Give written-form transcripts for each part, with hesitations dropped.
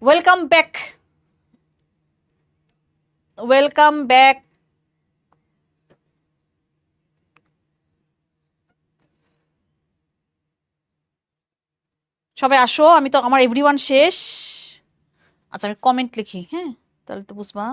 Welcome back, welcome back. সবাই আসো, আমি তো আমার এভরিওয়ান শেষ। আচ্ছা আমি কমেন্ট লিখি, হ্যাঁ তাহলে তো বুঝবা।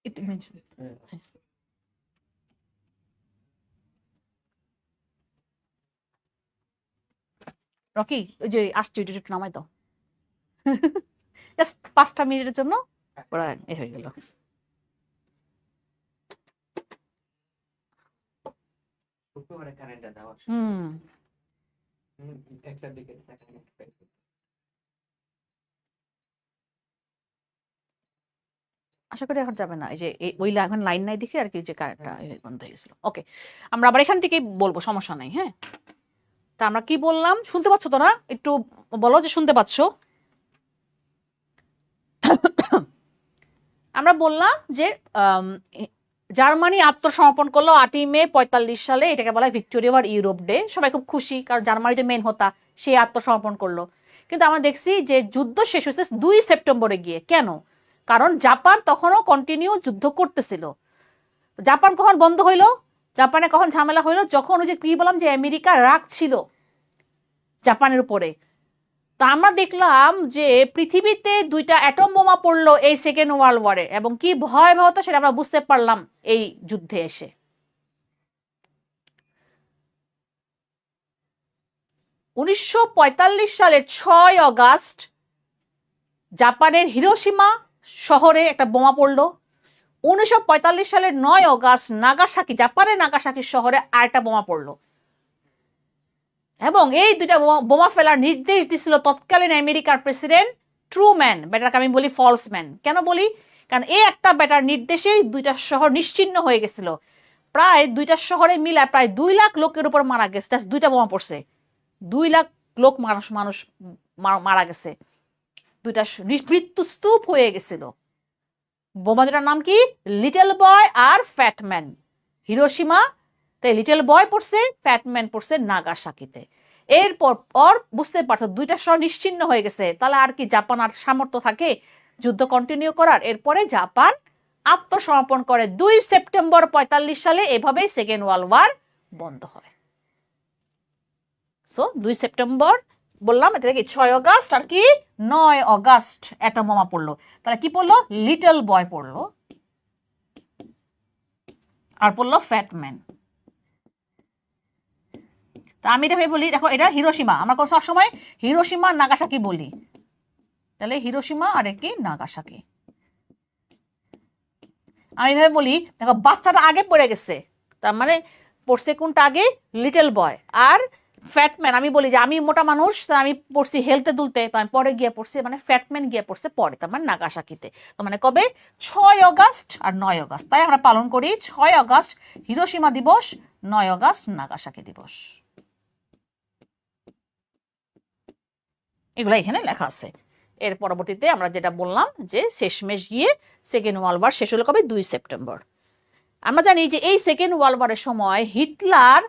একটু mention। রকি ওই যে আসছে ওইটা একটু নামাই দাও, জাস্ট 5টা মিনিটের জন্য ওরা এ হয়ে গেল। হুম, আশা করি এখন যাবে না। এই যে ওই এখন লাইন নাই দেখে আর কি, যে কারেন্টটা বন্ধ হয়ে গেছিল। ওকে, আমরা আবার এখান থেকেই বলবো, সমস্যা নাই। হ্যাঁ, তা আমরা কি বললাম শুনতে পাচ্ছ তো না? একটু বলো যে শুনতে পাচ্ছ। আমরা বললাম যে জার্মানি আত্মসমর্পণ করলো 8ই মে 45 সালে, এটাকে বলা হয় ভিক্টোরিয়া ওভার ইউরোপ ডে। সবাই খুব খুশি, কারণ জার্মানি যে মেন হোতা সে আত্মসমর্পণ করলো। কিন্তু আমরা দেখছি যে যুদ্ধ শেষ হয়েছে 2 সেপ্টেম্বরে গিয়ে। কেন? কারণ জাপান তখনও কন্টিনিউ যুদ্ধ করতেছিল। জাপান কখন বন্ধ হইলো, জাপানে কখন ঝামেলা হইলো, যখন ওই যে কি বললাম যে আমেরিকার রাগ ছিল জাপানের উপরে। তা আমরা দেখলাম যে পৃথিবীতে 2টা অ্যাটম বোমা পড়লো এই সেকেন্ড ওয়ার্ল্ড ওয়ারে, এবং কি ভয়াবহতা সেটা আমরা বুঝতে পারলাম এই যুদ্ধে এসে। 1945 সালের 6 অগাস্ট জাপানের হিরোশিমা শহরে একটা বোমা পড়লো। 1945 সালের 9 অগাস্ট নাগাসাকি, জাপানের নাগাসাকি শহরে আরেকটা বোমা পড়লো। এবং এই 2টা বোমা ফেলার নির্দেশ দিছিল তৎকালীন আমেরিকার প্রেসিডেন্ট ট্রুম্যান। ব্যাটারকে আমি বলি ফলস ম্যান। কেন বলি? কারণ এই একটা ব্যাটার নির্দেশেই 2টা শহর নিশ্চিহ্ন হয়ে গেছিল। প্রায় 2টা শহরে মিলায় প্রায় 2 লাখ লোকের উপর মারা গেছে, জাস্ট 2টা বোমা পড়ছে। 2 লাখ লোক মানুষ মারা গেছে, 2টা মৃত্যুস্তূপ হয়ে গেছিল। বোমা দুটার নাম কি? লিটল বয় আর ফ্যাটম্যান। হিরোশিমা তাই লিটল বয় পড়ছে, ফ্যাটম্যান পড়ছে নাগাসাকিতে। এরপর বুঝতে পারছো 2টা শহর নিশ্চিহ্ন হয়ে গেছে, তাহলে আর কি জাপান আর সামর্থ্য থাকে যুদ্ধ কন্টিনিউ করার? এরপরে জাপান আত্মসমর্পণ করে 2 সেপ্টেম্বর 45 সালে। এভাবেই সেকেন্ড ওয়ার্ল্ড ওয়ার বন্ধ হয়। সো 2 সেপ্টেম্বর বললাম, এটা কি 6 অগাস্ট আর কি 9 অগাস্ট অ্যাটম বোমা পড়লো। তাহলে কি পড়লো? লিটল বয় পড়লো আর পড়লো ফ্যাটম্যান। তা আমি এটা বলি, দেখো এটা হিরোশিমা, আমরা সবসময় হিরোশিমা নাগাসাকি বলি। তাহলে হিরোশিমা আর কি নাগাসাকি। আমি এভাবে বলি, দেখো বাচ্চাটা আগে পড়ে গেছে, তার মানে পড়ছে কোনটা আগে? Little boy. আর ফ্যাটম্যান আমি বলি যে আমি মোটা মানুষ, আমি পড়ছি হেলতে দুলতে, আমি পরে গিয়ে পড়ছি, মানে ফ্যাটম্যান গিয়ে পড়ছে পরে, তার মানে নাগাসাকিতে। তো মানে কবে? 6 অগাস্ট আর 9 অগাস্ট। তাই আমরা পালন করি 6 অগাস্ট হিরোশিমা দিবস, 9 অগাস্ট নাগাসাকি দিবস। এগুলো এখানে লেখা আছে। এর পরবর্তীতে আমরা যেটা বললাম যে শেষমেশ গিয়ে সেকেন্ড ওয়ার্ল্ড ওয়ার শেষ হলো কবে? 2 সেপ্টেম্বর। আমরা জানি যে এই সেকেন্ড ওয়ার্ল্ড ওয়ারের সময় হিটলার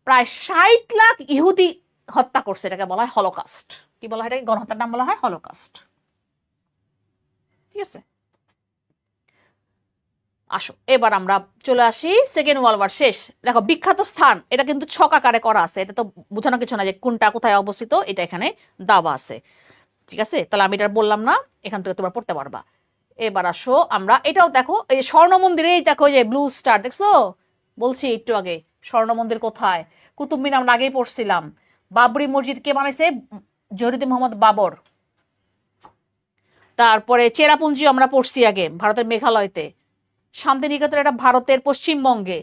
প্রায় 60 লাখ ইহুদি হত্যা করছে। এটাকে বলা হয় হলোকাস্ট। কি বলা হয়? এটাকে গণহত্যার নাম বলা হয় হলোকাস্ট। ঠিক আছে, আসো এবার আমরা চলে আসি সেকেন্ড ওয়ার্ল্ড ওয়ার শেষ। দেখো বিখ্যাত স্থান, এটা কিন্তু ছক আকারে করা আছে, এটা তো বোঝানো কিছু না যে কোনটা কোথায় অবস্থিত, এটা এখানে দেওয়া আছে। ঠিক আছে, তাহলে আমি এটা বললাম না, এখান থেকে তোমরা পড়তে পারবা। এবার আসো আমরা এটাও দেখো, এই স্বর্ণ মন্দিরে দেখো যে ব্লু স্টার দেখছো, বলছি একটু আগে স্বর্ণ মন্দির কোথায়। কুতুব মিনার আমরা আগেই পড়ছিলাম। বাবরি মসজিদ কে বানাইছে? জহিরুদ্দিন মোহাম্মদ বাবর। তারপরে চেরাপুঞ্জি আমরা পড়ছি আগে, ভারতের মেঘালয়তে। শান্তিনিকেতন এটা ভারতের পশ্চিমবঙ্গে।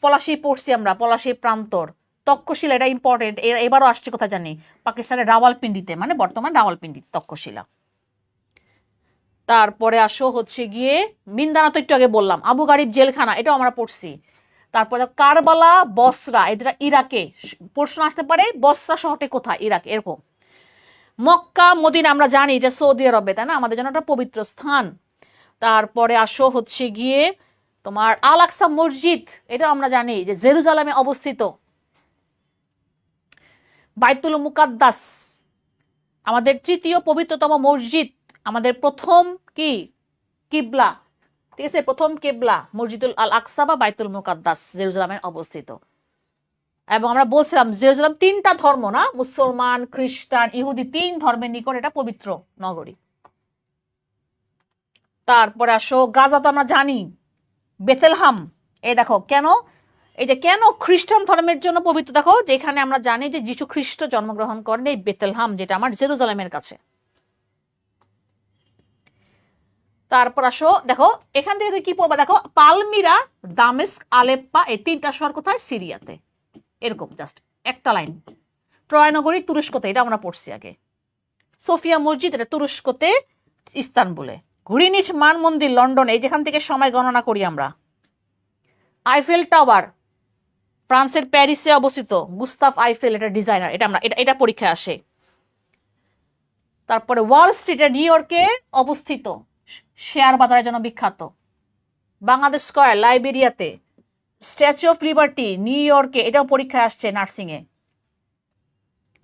পলাশি পড়ছি আমরা, পলাশি প্রান্তর। তক্ষশিলা এটা ইম্পর্টেন্ট, এবারও আসছে কোথায় জানি, পাকিস্তানের রাওয়ালপিন্ডিতে, মানে বর্তমান রাওয়ালপিন্ডি তক্ষশিলা। তারপরে আসো হচ্ছে গিয়ে মিন্দানা, তো একটু আগে বললাম। আবু গারিব জেলখানা, এটাও আমরা পড়ছি। তারপরে কারবালা, বসরা, এদের ইরাকে। প্রশ্ন আসতে পারে বসরা শহরটি কোথায়, ইরাক, এরকম। মক্কা, মদিনা আমরা জানি যে সৌদি আরবে, তাই না, আমাদের জন্য একটা পবিত্র স্থান। তারপরে আসো হচ্ছে গিয়ে তোমার আল আকসা মসজিদ, এটা আমরা জানি যে জেরুজালেমে অবস্থিত। বাইতুল মুকাদ্দাস আমাদের তৃতীয় পবিত্রতম মসজিদ, আমাদের প্রথম কি কিবলা, ঠিক আছে, প্রথম কিবলা মসজিদুল আল আকসা বা বাইতুল মুকাদ্দাস জেরুজালেমে অবস্থিত। এবং আমরা বলছিলাম জেরুজালেম তিনটা ধর্ম, না, মুসলমান, খ্রিস্টান, ইহুদি, তিন ধর্মের নিকট এটা পবিত্র নগরী। তারপরে আসো গাজা, তো আমরা জানি বেথেলহাম, এই দেখো কেন, এই যে কেন খ্রিস্টান ধর্মের জন্য পবিত্র, দেখো যেখানে আমরা জানি যে যীশু খ্রিস্ট জন্মগ্রহণ করেন, এই বেথেলহাম, যেটা আমার জেরুজালেমের কাছে। তারপর আসো দেখো এখান থেকে কি পড়বা, দেখো পালমিরা, দামেস্ক, আলেপ্পা, এই তিনটা শহর কোথায়, সিরিয়াতে। এরকম জাস্ট একটা লাইন। ট্রয় নগরী তুরস্কতে, এটা আমরা পড়ছি আগে। সোফিয়া মসজিদ, এটা তুরস্কতে, ইস্তানবুলে। গ্রিনিচ মান মন্দির লন্ডনে, এই যেখান থেকে সময় গণনা করি আমরা। আইফেল টাওয়ার ফ্রান্সের প্যারিসে অবস্থিত, গুস্তাফ আইফেল, এটা ডিজাইনার, এটা আমরা এটা পরীক্ষায় আসে। তারপরে ওয়াল স্ট্রিট, নিউ ইয়র্কে অবস্থিত, শেয়ার বাজারের জন্য বিখ্যাত। বাংলাদেশ স্কয়ার লাইবেরিয়াতে। স্ট্যাচু অফ লিবার্টি নিউ ইয়র্কে, এটাও পরীক্ষায় আসছে নার্সিং এ।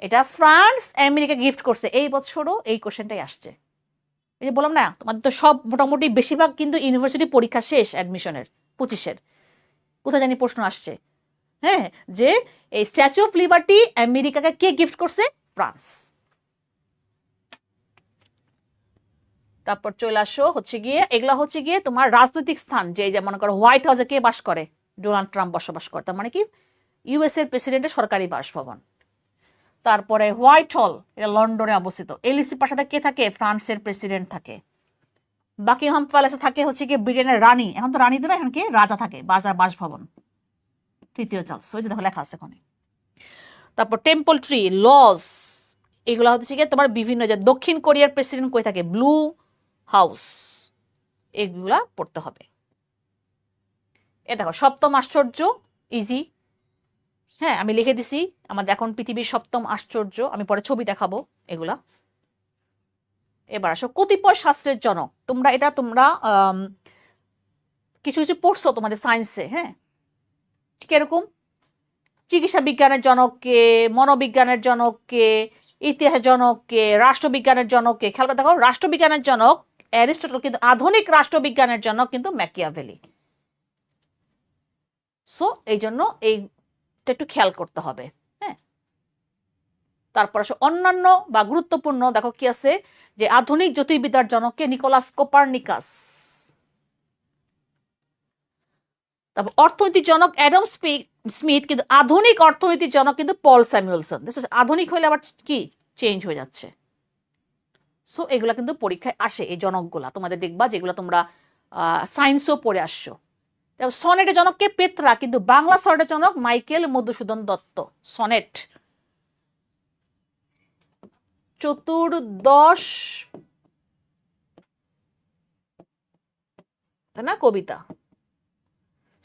এটা ফ্রান্স আমেরিকা গিফট করছে, এই বছরও এই কোশ্চেনটাই আসছে। এই যে বললাম না তোমাদের তো সব মোটামুটি বেশিরভাগ কিন্তু ইউনিভার্সিটি পরীক্ষা শেষ অ্যাডমিশনের 25-এর, কোথায় জানি প্রশ্ন আসছে, হ্যাঁ, যে এই স্ট্যাচু অফ লিবার্টি আমেরিকাকে কে গিফট করছে, ফ্রান্স। তারপর চলে আসো হচ্ছে গিয়ে, এগুলা হচ্ছে গিয়ে তোমার রাজনৈতিক স্থান, যে মনে করো হোয়াইট হাউসে কে বাস করে, ডোনাল্ড ট্রাম্প বসবাস করে, তার মানে কি ইউএস এর প্রেসিডেন্টের সরকারি বাসভবন। তারপরে হোয়াইট হল, এটা লন্ডনে অবস্থিত। এলিসি প্রাসাদে কে থাকে, ফ্রান্সের প্রেসিডেন্ট থাকে। বাকিংহাম প্যালেসে থাকে হচ্ছে গিয়ে ব্রিটেনের রানী, এখন তো রানীদের, এখন কি রাজা থাকে, বাসভবন, তৃতীয় চার্লস, ওই যে দেখো লেখা আছে ওখানে। তারপর টেম্পল ট্রি, লজ, এগুলো হচ্ছে গিয়ে তোমার বিভিন্ন, যে দক্ষিণ কোরিয়ার প্রেসিডেন্ট কই থাকে, ব্লু হাউস, এগুলা পড়তে হবে। এ দেখো সপ্তম আশ্চর্য, ইজি, হ্যাঁ আমি লিখে দিছি, আমাদের এখন পৃথিবীর সপ্তম আশ্চর্য, আমি পরে ছবি দেখাবো এগুলা। এবার আসো কতিপয় শাস্ত্রের জনক, তোমরা এটা তোমরা কিছু কিছু পড়ছো তোমাদের সায়েন্সে, হ্যাঁ, কিরকম, চিকিৎসা বিজ্ঞানের জনককে, মনোবিজ্ঞানের জনককে, ইতিহাস জনককে, রাষ্ট্রবিজ্ঞানের জনককে। খেয়াল করে দেখো রাষ্ট্রবিজ্ঞানের জনক অ্যারিস্টটল, কিন্তু আধুনিক রাষ্ট্রবিজ্ঞানের জনক কিন্তু ম্যাকিয়াভেলি। সো এই জন্য এইটা একটু খেয়াল করতে হবে, হ্যাঁ। তারপর আসো অন্যান্য বা গুরুত্বপূর্ণ, দেখো কি আছে, যে আধুনিক জ্যোতির্বিদ্যার জনককে নিকোলাস কোপার্নিকাস। তারপর অর্থনীতির জনক অ্যাডাম স্মিথ, কিন্তু আধুনিক অর্থনীতির জনক কিন্তু পল স্যামুয়েলসন। আধুনিক হলে আবার কি চেঞ্জ হয়ে যাচ্ছে। সো এগুলা কিন্তু পরীক্ষায় আসে, এই জনকগুলা তোমাদের দেখবা, যেগুলো তোমরা সায়েন্সও পড়ে আসছো। সনেটের জনককে পেত্রা, কিন্তু বাংলা সনেটের জনক মাইকেল মধুসূদন দত্ত। সনেট চতুর্দশ, তাই না, কবিতা।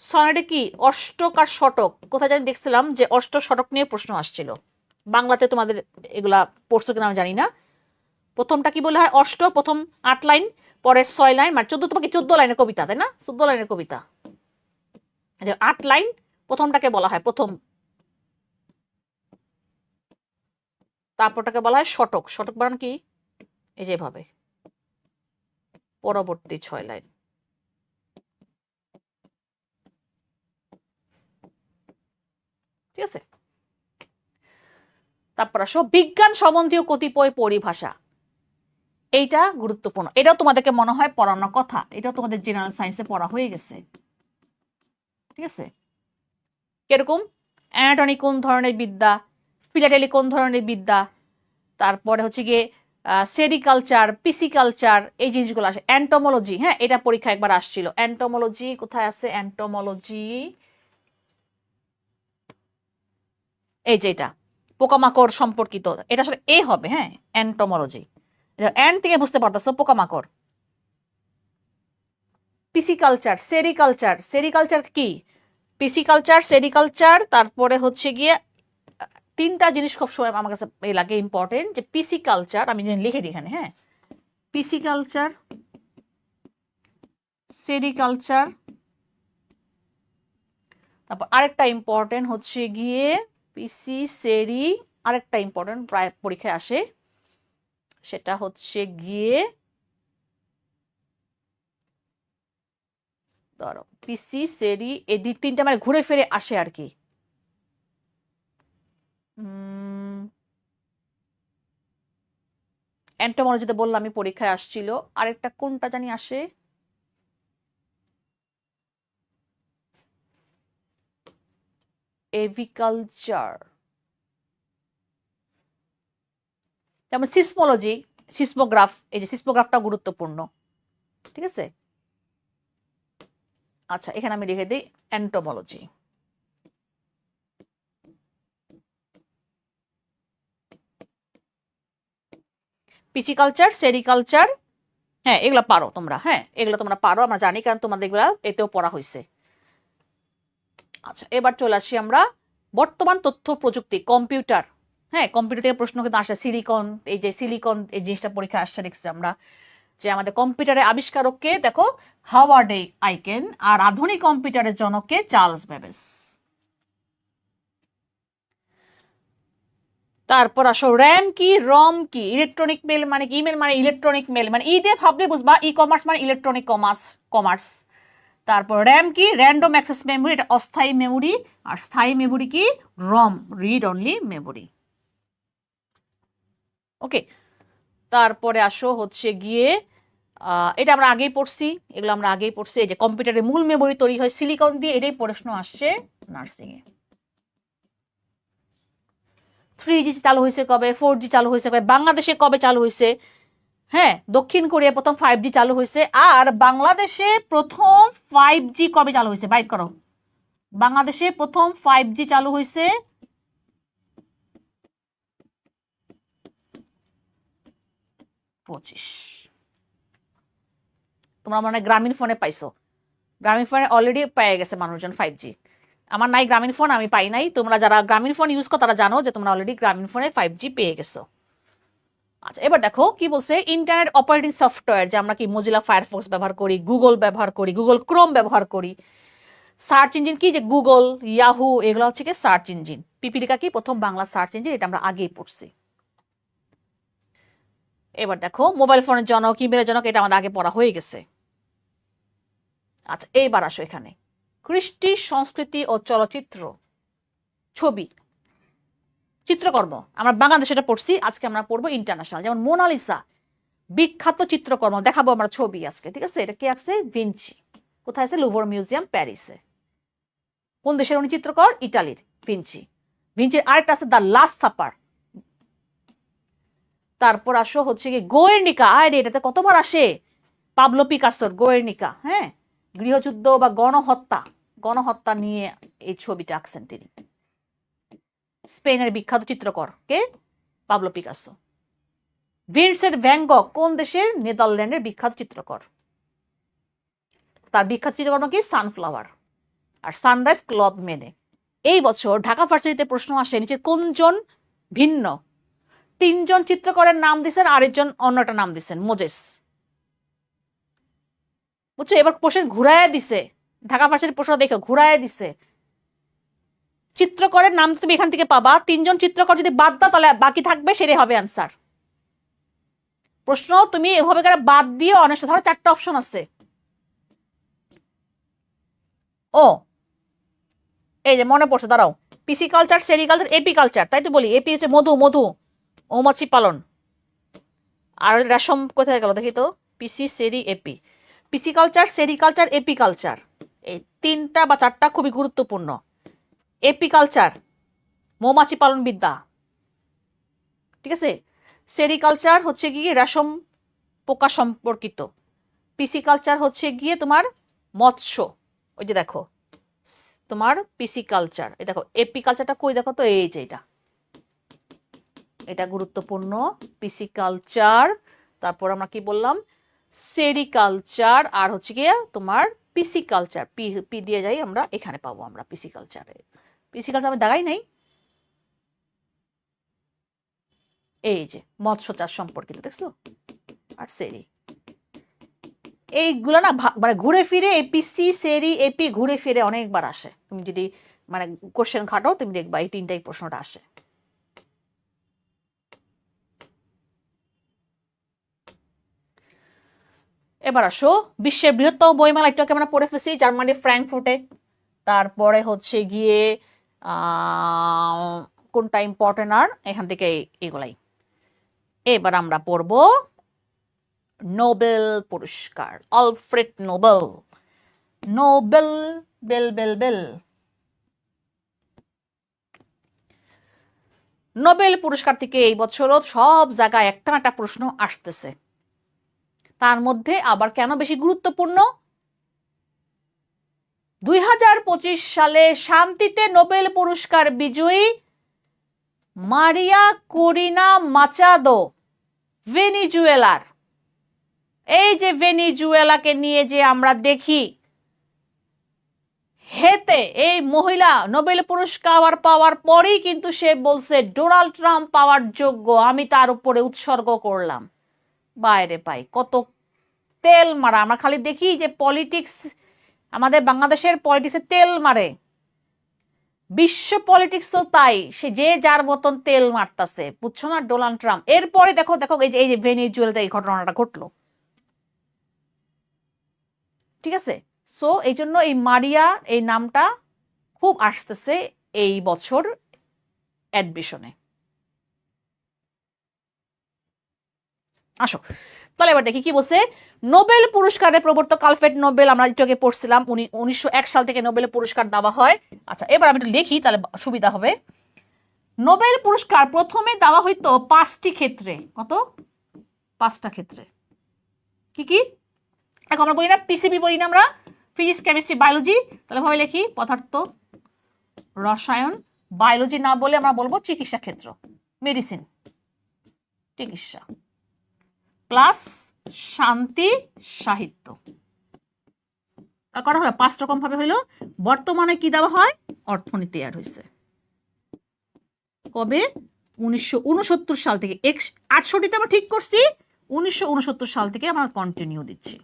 সনেটে কি অষ্টক আর শতক, কোথায় জানি দেখছিলাম যে অষ্টক শতক নিয়ে প্রশ্ন আসছিল, বাংলাতে তোমাদের এগুলা পড়ছো কিনা আমি জানি না। প্রথমটা কি বলে হয়, অষ্ট, প্রথম 8 লাইন, পরের 6 লাইন, মানে 14, তোমাকে 14 লাইনের কবিতা, তাই না, 14 লাইনের কবিতা, 8 লাইন, প্রথমটাকে বলা হয় প্রথম, তারপরটাকে বলা হয় শতক। শতক বানান কি, এই যেভাবে, পরবর্তী 6 লাইন। ঠিক আছে। তারপর আসো বিজ্ঞান সম্বন্ধীয় কতিপয় পরিভাষা, এইটা গুরুত্বপূর্ণ, এটাও তোমাদেরকে মনে হয় পড়ানোর কথা, এটাও তোমাদের জেনারেল সায়েন্সে পড়া হয়ে গেছে। ঠিক আছে, কিরকম, অ্যানাটমি কোন ধরনের বিদ্যা, ফিলাটেলি কোন ধরনের বিদ্যা, তারপরে হচ্ছে গিয়ে সেরিকালচার, পিসিকালচার, এই জিনিসগুলো আসে। অ্যান্টোমোলজি, হ্যাঁ এটা পরীক্ষা একবার আসছিল, অ্যান্টোমোলজি কোথায় আছে, অ্যান্টোমোলজি, এই যে এটা পোকামাকড় সম্পর্কিত, এটা আসলে এ হবে, হ্যাঁ অ্যান্টোমোলজি, অ্যান্ট থেকে বুঝতে পারতেছো পোকামাকড়। পিসিকালচার, সেরিকালচার, সেরিকালচার কি, পিসিকালচার, সেরিকালচার, তারপরে হচ্ছে গিয়ে তিনটা জিনিস খুব সময় আমার কাছে লাগে ইম্পর্টেন্ট, যে পিসিকালচার আমি লিখে দিই এখানে, হ্যাঁ, পিসিকালচার, সেরিকালচার, তারপর আরেকটা ইম্পর্টেন্ট হচ্ছে গিয়ে পিসি সেরি, আরেকটা ইম্পর্টেন্ট প্রায় পরীক্ষায় আসে, সেটা হচ্ছে গিয়ে ধরো পিসি সেরি, এই তিনটা মানে ঘুরে ফিরে আসে আর কি। এন্টোমোলজিতে বললাম আমি পরীক্ষায় আসছিল, আরেকটা কোনটা জানি আসে, এভিকালচার, যেমন সিসমোলজি, সিসমোগ্রাফ, এই যে সিসমোগ্রাফটা গুরুত্বপূর্ণ, ঠিক আছে। আচ্ছা এখানে আমি লিখে দিই এন্টোমোলজি। পিসিকালচার, সেরিকালচার, হ্যাঁ এগুলো পারো তোমরা, হ্যাঁ এগুলো তোমরা পারো, আমরা জানি, কারণ তোমাদের এগুলা এতেও পড়া হয়েছে। আচ্ছা এবার চলে আসি আমরা বর্তমান তথ্য প্রযুক্তি, কম্পিউটার, হ্যাঁ কম্পিউটার থেকে প্রশ্ন কিন্তু আসে, সিলিকন, এই যে সিলিকন এই জিনিসটা পরীক্ষা আসছে দেখছি আমরা, যে আমাদের কম্পিউটারের আবিষ্কারককে দেখো হাওয়ার্ড আইকেন, আর আধুনিক কম্পিউটারের জনককে চার্লস বেবেজ। তারপর আসো র্যাম কি, রম কি, ইলেকট্রনিক মেল মানে কি, ইমেল মানে ইলেকট্রনিক মেল মানে, ই দিয়ে ভাবলে বুঝবা, ই কমার্স মানে ইলেকট্রনিক কমার্স। তারপর র্যাম কি, র্যান্ডম অ্যাক্সেস মেমোরি, এটা অস্থায়ী মেমোরি, আর স্থায়ী মেমোরি কি, রম, রিড অনলি মেমোরি। ওকে, তারপরে আসো হচ্ছে গিয়ে এটা আমরা আগেই পড়ছি, এগুলো আমরা আগেই পড়ছি, এই যে কম্পিউটারের মূল মেমোরি তৈরি হয় সিলিকন দিয়ে, এটাই প্রশ্ন আসছে নার্সিং এ। 3G চালু হয়েছে কবে, 4G চালু হয়েছে কবে, বাংলাদেশে কবে চালু হয়েছে, হ্যাঁ দক্ষিণ কোরিয়া প্রথম 5G চালু হয়েছে, আর বাংলাদেশে প্রথম 5G কবে চালু হয়েছে, বাইট করো। বাংলাদেশে প্রথম 5G চালু হয়েছে 25। তোমরা মানে গ্রামীণ ফোনে পাইছো, গ্রামীণ ফোনে অলরেডি পেয়ে গেছে মানুষজন 5G। আমার নাই গ্রামীণ ফোন, আমি পাই নাই, তোমরা যারা গ্রামীণ ফোন ইউজ করো তারা জানো যে তোমরা অলরেডি গ্রামীণ ফোনে 5G পেয়ে গেছো। আচ্ছা এবার দেখো কি বলছে, ইন্টারনেট অপারেটিং সফটওয়্যার, যে আমরা কি মজিলা ফায়ারফক্স ব্যবহার করি, গুগল ব্যবহার করি, গুগল ক্রোম ব্যবহার করি, সার্চ ইঞ্জিন কি, যে গুগল, ইয়াহু, এগুলো হচ্ছে কি সার্চ ইঞ্জিন, পিপিলিকা কি প্রথম বাংলা সার্চ ইঞ্জিন, এটা আমরা আগেই পড়ছি। এবার দেখো মোবাইল ফোনের জনক, ইমেলের জনক, এটা আমাদের আগে পড়া হয়ে গেছে। আচ্ছা এইবার আসো এখানে কৃষ্টি, সংস্কৃতি ও চলচ্চিত্র, ছবি, চিত্রকর্ম, আমরা বাংলাদেশে এটা পড়ছি, আজকে আমরা পড়বো ইন্টারন্যাশনাল, যেমন মোনালিসা বিখ্যাত চিত্রকর্ম, দেখাবো আমরা ছবি আজকে, ঠিক আছে। এটা কে আঁকছে, ভিঞ্চি, কোথায় আছে, লুভর মিউজিয়াম প্যারিসে। কোন দেশের উনি চিত্রকর, ইটালির ভিঞ্চি। ভিঞ্চির আরেকটা আছে দ্য লাস্ট সাপার। তারপর আসো হচ্ছে কি গোয়ের্নিকা, আরে এটাতে কতবার আসে, পাবলো পিকাসোর গোয়ের্নিকা, হ্যাঁ গৃহযুদ্ধ বা গণহত্যা নিয়ে এই ছবিটা আঁকছেন তিনি। স্পেনের বিখ্যাত চিত্রকর কে, পাবলো পিকাসো। ভিনসেন্ট ভ্যান গগ কোন দেশের, নেদারল্যান্ডের বিখ্যাত চিত্রকর, তার বিখ্যাত চিত্রকর্ম কি, সানফ্লাওয়ার আর সানরাইজ ক্লথ মেনে। এই বছর ঢাকা ভার্সিটিতে প্রশ্ন আসে, নিচে কোনজন ভিন্ন, তিনজন চিত্রকরের নাম দিচ্ছেন, আরেকজন অন্যটা নাম দিচ্ছেন, মোজেস, বুঝছো। এবার প্রশ্ন ঘুরায় দিছে, ঢাকা ভার্সিটির প্রশ্ন দেখো ঘুরায় দিছে, চিত্রকরের নাম তুমি এখান থেকে পাবা, তিনজন চিত্রকর যদি বাদ দাও তাহলে বাকি থাকবে, সেটাই হবে আনসার। প্রশ্ন তুমি এভাবে করে বাদ দিয়ে অনেক, ধরো 4টা অপশন আছে, ও এই যে মনে পড়ছে, দাঁড়াও, পিসি কালচার, সেরিকালচার, এপি কালচার, তাই তো বলি, এপি হচ্ছে মধু, মৌমাছি পালন, আর রেশম কোথায় গেল দেখি তো, পিসি সেরি এপি, পিসি কালচার, সেরিকালচার, এপি কালচার, এই 3টা বা 4টা খুবই গুরুত্বপূর্ণ। এপি কালচার মৌমাছি পালন বিদ্যা, ঠিক আছে। সেরিকালচার হচ্ছে গিয়ে রেশম পোকা সম্পর্কিত, পিসি কালচার হচ্ছে গিয়ে তোমার মৎস্য, ওই যে দেখো তোমার পিসি কালচার, এই দেখো এপি কালচারটা কই দেখো তো, এই যে এটা গুরুত্বপূর্ণ, পিসি কালচার। তারপর আমরা কি বললাম, সেরিকালচার, আর হচ্ছে গিয়ে তোমার পিসি কালচার, পি পি দিয়ে যাই আমরা, এখানে পাবো আমরা পিসি কালচারে। পিসি কালচার আমি দাগাই নাই, এই যে মৎস্য চাষ সম্পর্কিত, দেখছো, আর সেরি এইগুলো না মানে ঘুরে ফিরে এপিসি সেরি এপি ঘুরে ফিরে অনেকবার আসে। তুমি যদি মানে কোশ্চেন খাটো তুমি দেখবা এই তিনটাই প্রশ্নটা আসে। এবার আসো বিশ্বের বৃহত্তম বইমেলা, একটু আমরা পড়ে ফেলছি, জার্মানির ফ্র্যাঙ্কফুর্টে। তারপরে হচ্ছে গিয়ে কোনটা ইম্পর্টেন্ট আর এখান থেকে এগুলাই। এবার আমরা পড়ব নোবেল পুরস্কার, আলফ্রেড নোবেল। নোবেল বেল বেল বেল। নোবেল পুরস্কার থেকে এই বছরও সব জায়গায় একটা না একটা প্রশ্ন আসতেছে। তার মধ্যে আবার কেন বেশি গুরুত্বপূর্ণ, 2025 সালে শান্তিতে নোবেল পুরস্কার বিজয়ী মারিয়া করিনা মাচাদো, ভেনিজুয়েলার। এই যে ভেনিজুয়েলাকে নিয়ে যে আমরা দেখি হেতে, এই মহিলা নোবেল পুরস্কার পাওয়ার পরেই কিন্তু সে বলছে ডোনাল্ড ট্রাম্প পাওয়ার যোগ্য, আমি তার উপরে উৎসর্গ করলাম। বাইরে পাই কত তেল মারা, আমরা খালি দেখি যে পলিটিক্স, আমাদের বাংলাদেশের পলিটিক্সে তেল মারে, বিশ্ব পলিটিক্স তো তাই, সে যে যার মতন তেল মারতাছে, বুঝছো না, ডোনাল্ড ট্রাম্প। এরপরে দেখো দেখো এই যে ভেনিজুয়েলাতে এই ঘটনাটা ঘটলো, ঠিক আছে। সো এই জন্য এই মারিয়া এই নামটা খুব আসতেছে এই বছর অ্যাডমিশনে। আসো তাহলে এবার দেখি কি বলছে। নোবেল পুরস্কারের প্রবর্তক আলফ্রেড নোবেল, আমরা একটু আগে পড়ছিলাম, উনি 1901 সাল থেকে নোবেল পুরস্কার দেওয়া হয়। আচ্ছা এবার আমি একটু লিখি তাহলে সুবিধা হবে। নোবেল পুরস্কার প্রথমে দেওয়া হইতো 5টি ক্ষেত্রে। কত? 5টা ক্ষেত্রে। কি কি? এখন আমরা বলি না পিসিবি, বলি না আমরা ফিজিক্স কেমিস্ট্রি বায়োলজি, তাহলে ভাবে লিখি পদার্থ রসায়ন। বায়োলজি না বলে আমরা বলবো চিকিৎসা ক্ষেত্র, মেডিসিন, চিকিৎসা, প্লাস শান্তি সাহিত্য। করা হয় 5 রকম ভাবে হইলো। বর্তমানে কি দেওয়া হয়? অর্থনীতি অ্যাড হয়েছে কবে? 1969 সাল থেকে। 68তে আমরা ঠিক করছি, 1969 সাল থেকে আমরা কন্টিনিউ দিচ্ছি।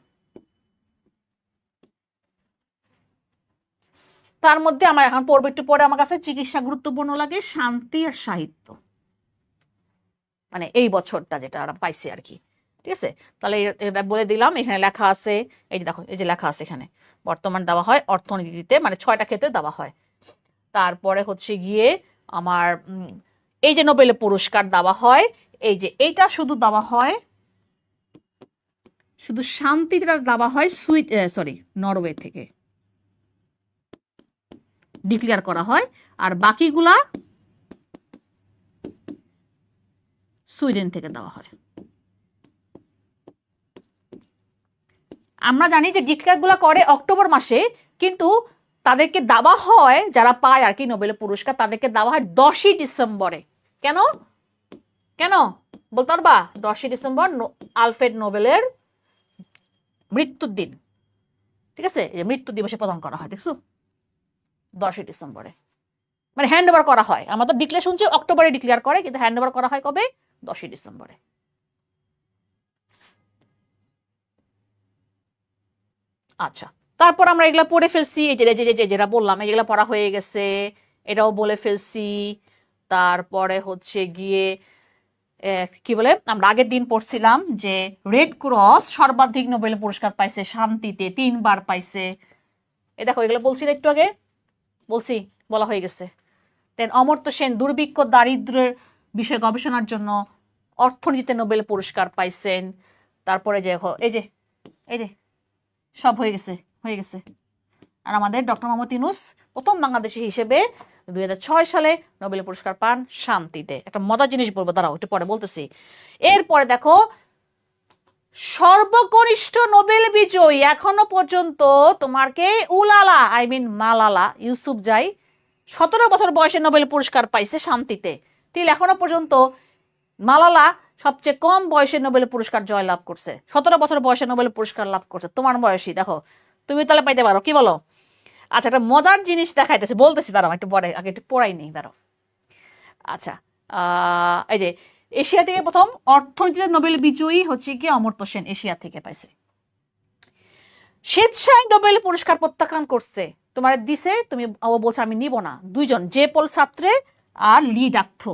তার মধ্যে আমরা এখন পড়বো, একটু পরে আমার কাছে চিকিৎসা গুরুত্বপূর্ণ লাগে, শান্তি আর সাহিত্য, মানে এই বছরটা যেটা আমরা পাইছি আর কি, ঠিক আছে। তাহলে এটা বলে দিলাম, এখানে লেখা আছে, এই যে দেখো এই যে লেখা আছে এখানে, বর্তমান দেওয়া হয় অর্থনীতিতে, মানে 6টা ক্ষেত্রে দেওয়া হয়। তারপরে হচ্ছে গিয়ে আমার এই যে নোবেল পুরস্কার দেওয়া হয়, এই যে এইটা শুধু দেওয়া হয়, শুধু শান্তিটা দেওয়া হয় নরওয়ে থেকে ডিক্লেয়ার করা হয়, আর বাকিগুলা সুইডেন থেকে দেওয়া হয়। আমরা জানি যে ডিক্লেয়ার গুলা করে অক্টোবর মাসে, কিন্তু তাদেরকে দেওয়া হয় যারা পায় আর কি নোবেল পুরস্কার, তাদেরকে দেওয়া হয় 10ই ডিসেম্বরে। কেন কেন বলতে পারবা? 10ই ডিসেম্বর আলফ্রেড নোবেলের মৃত্যুর দিন, ঠিক আছে, এই মৃত্যু দিবসে প্রদান করা হয়, দেখছো, 10ই ডিসেম্বরে, মানে হ্যান্ড ওভার করা হয়। আমরা তো ডিক্লেয়ার শুনছি অক্টোবরে ডিক্লেয়ার করে, কিন্তু হ্যান্ড ওভার করা হয় কবে? 10ই ডিসেম্বরে। আচ্ছা তারপর আমরা এগুলা পড়ে ফেলছি, এই যে যেটা বললাম এগুলা পড়া হয়ে গেছে, এটাও বলে ফেলছি। তারপরে হচ্ছে গিয়ে কি বলে, আমরা আগের দিন পড়ছিলাম যে রেড ক্রস সর্বাধিক নোবেল পুরস্কার পাইছে শান্তিতে, 3বার পাইছে। এই দেখো এগুলো বলছি না একটু আগে, বলছি, বলা হয়ে গেছে। দেন অমর্ত্য সেন দুর্ভিক্ষ দারিদ্র্যের বিষয়ে গবেষণার জন্য অর্থনীতিতে নোবেল পুরস্কার পাইছেন। তারপরে যে এই যে সব হয়ে গেছে হয়ে গেছে। আর আমাদের ডক্টর মোহাম্মদ ইউনূস প্রথম বাংলাদেশি হিসেবে 2006 সালে নোবেল পুরস্কার পান শান্তিতে। একটা মজার জিনিস বলবো, দাঁড়াও একটু পরে বলতেছি। এরপরে দেখো সর্বকনিষ্ঠ নোবেল বিজয়ী এখনো পর্যন্ত তোমাকে উলালা মালালা ইউসুফজাই 17 বছর বয়সে নোবেল পুরস্কার পাইছে শান্তিতে। ঠিক এখনো পর্যন্ত মালালা সবচেয়ে কম বয়সে নোবেল পুরস্কার জয়লাভ করছে, 17 বছর বয়সে নোবেল পুরস্কার লাভ করছে। তোমার বয়সী দেখো তুমি তাহলে পাইতে পারো, কি বলো? আচ্ছা, একটা মজার জিনিস দেখাইতেছি, বলতেছি, দাঁড়াও একটু পরে, আগে একটু পড়াই নেই, দাঁড়াও। আচ্ছা, এই যে এশিয়া থেকে প্রথম অর্থনীতিতে নোবেল বিজয়ী হচ্ছে কি অমর্ত্য সেন, এশিয়া থেকে পাইছে। স্বেচ্ছায় নোবেল পুরস্কার প্রত্যাখ্যান করছে, তোমার দিছে, তুমি, ও বলছে আমি নিব না। দুইজন, জে পল সাত্রে আর লি ডাকথো।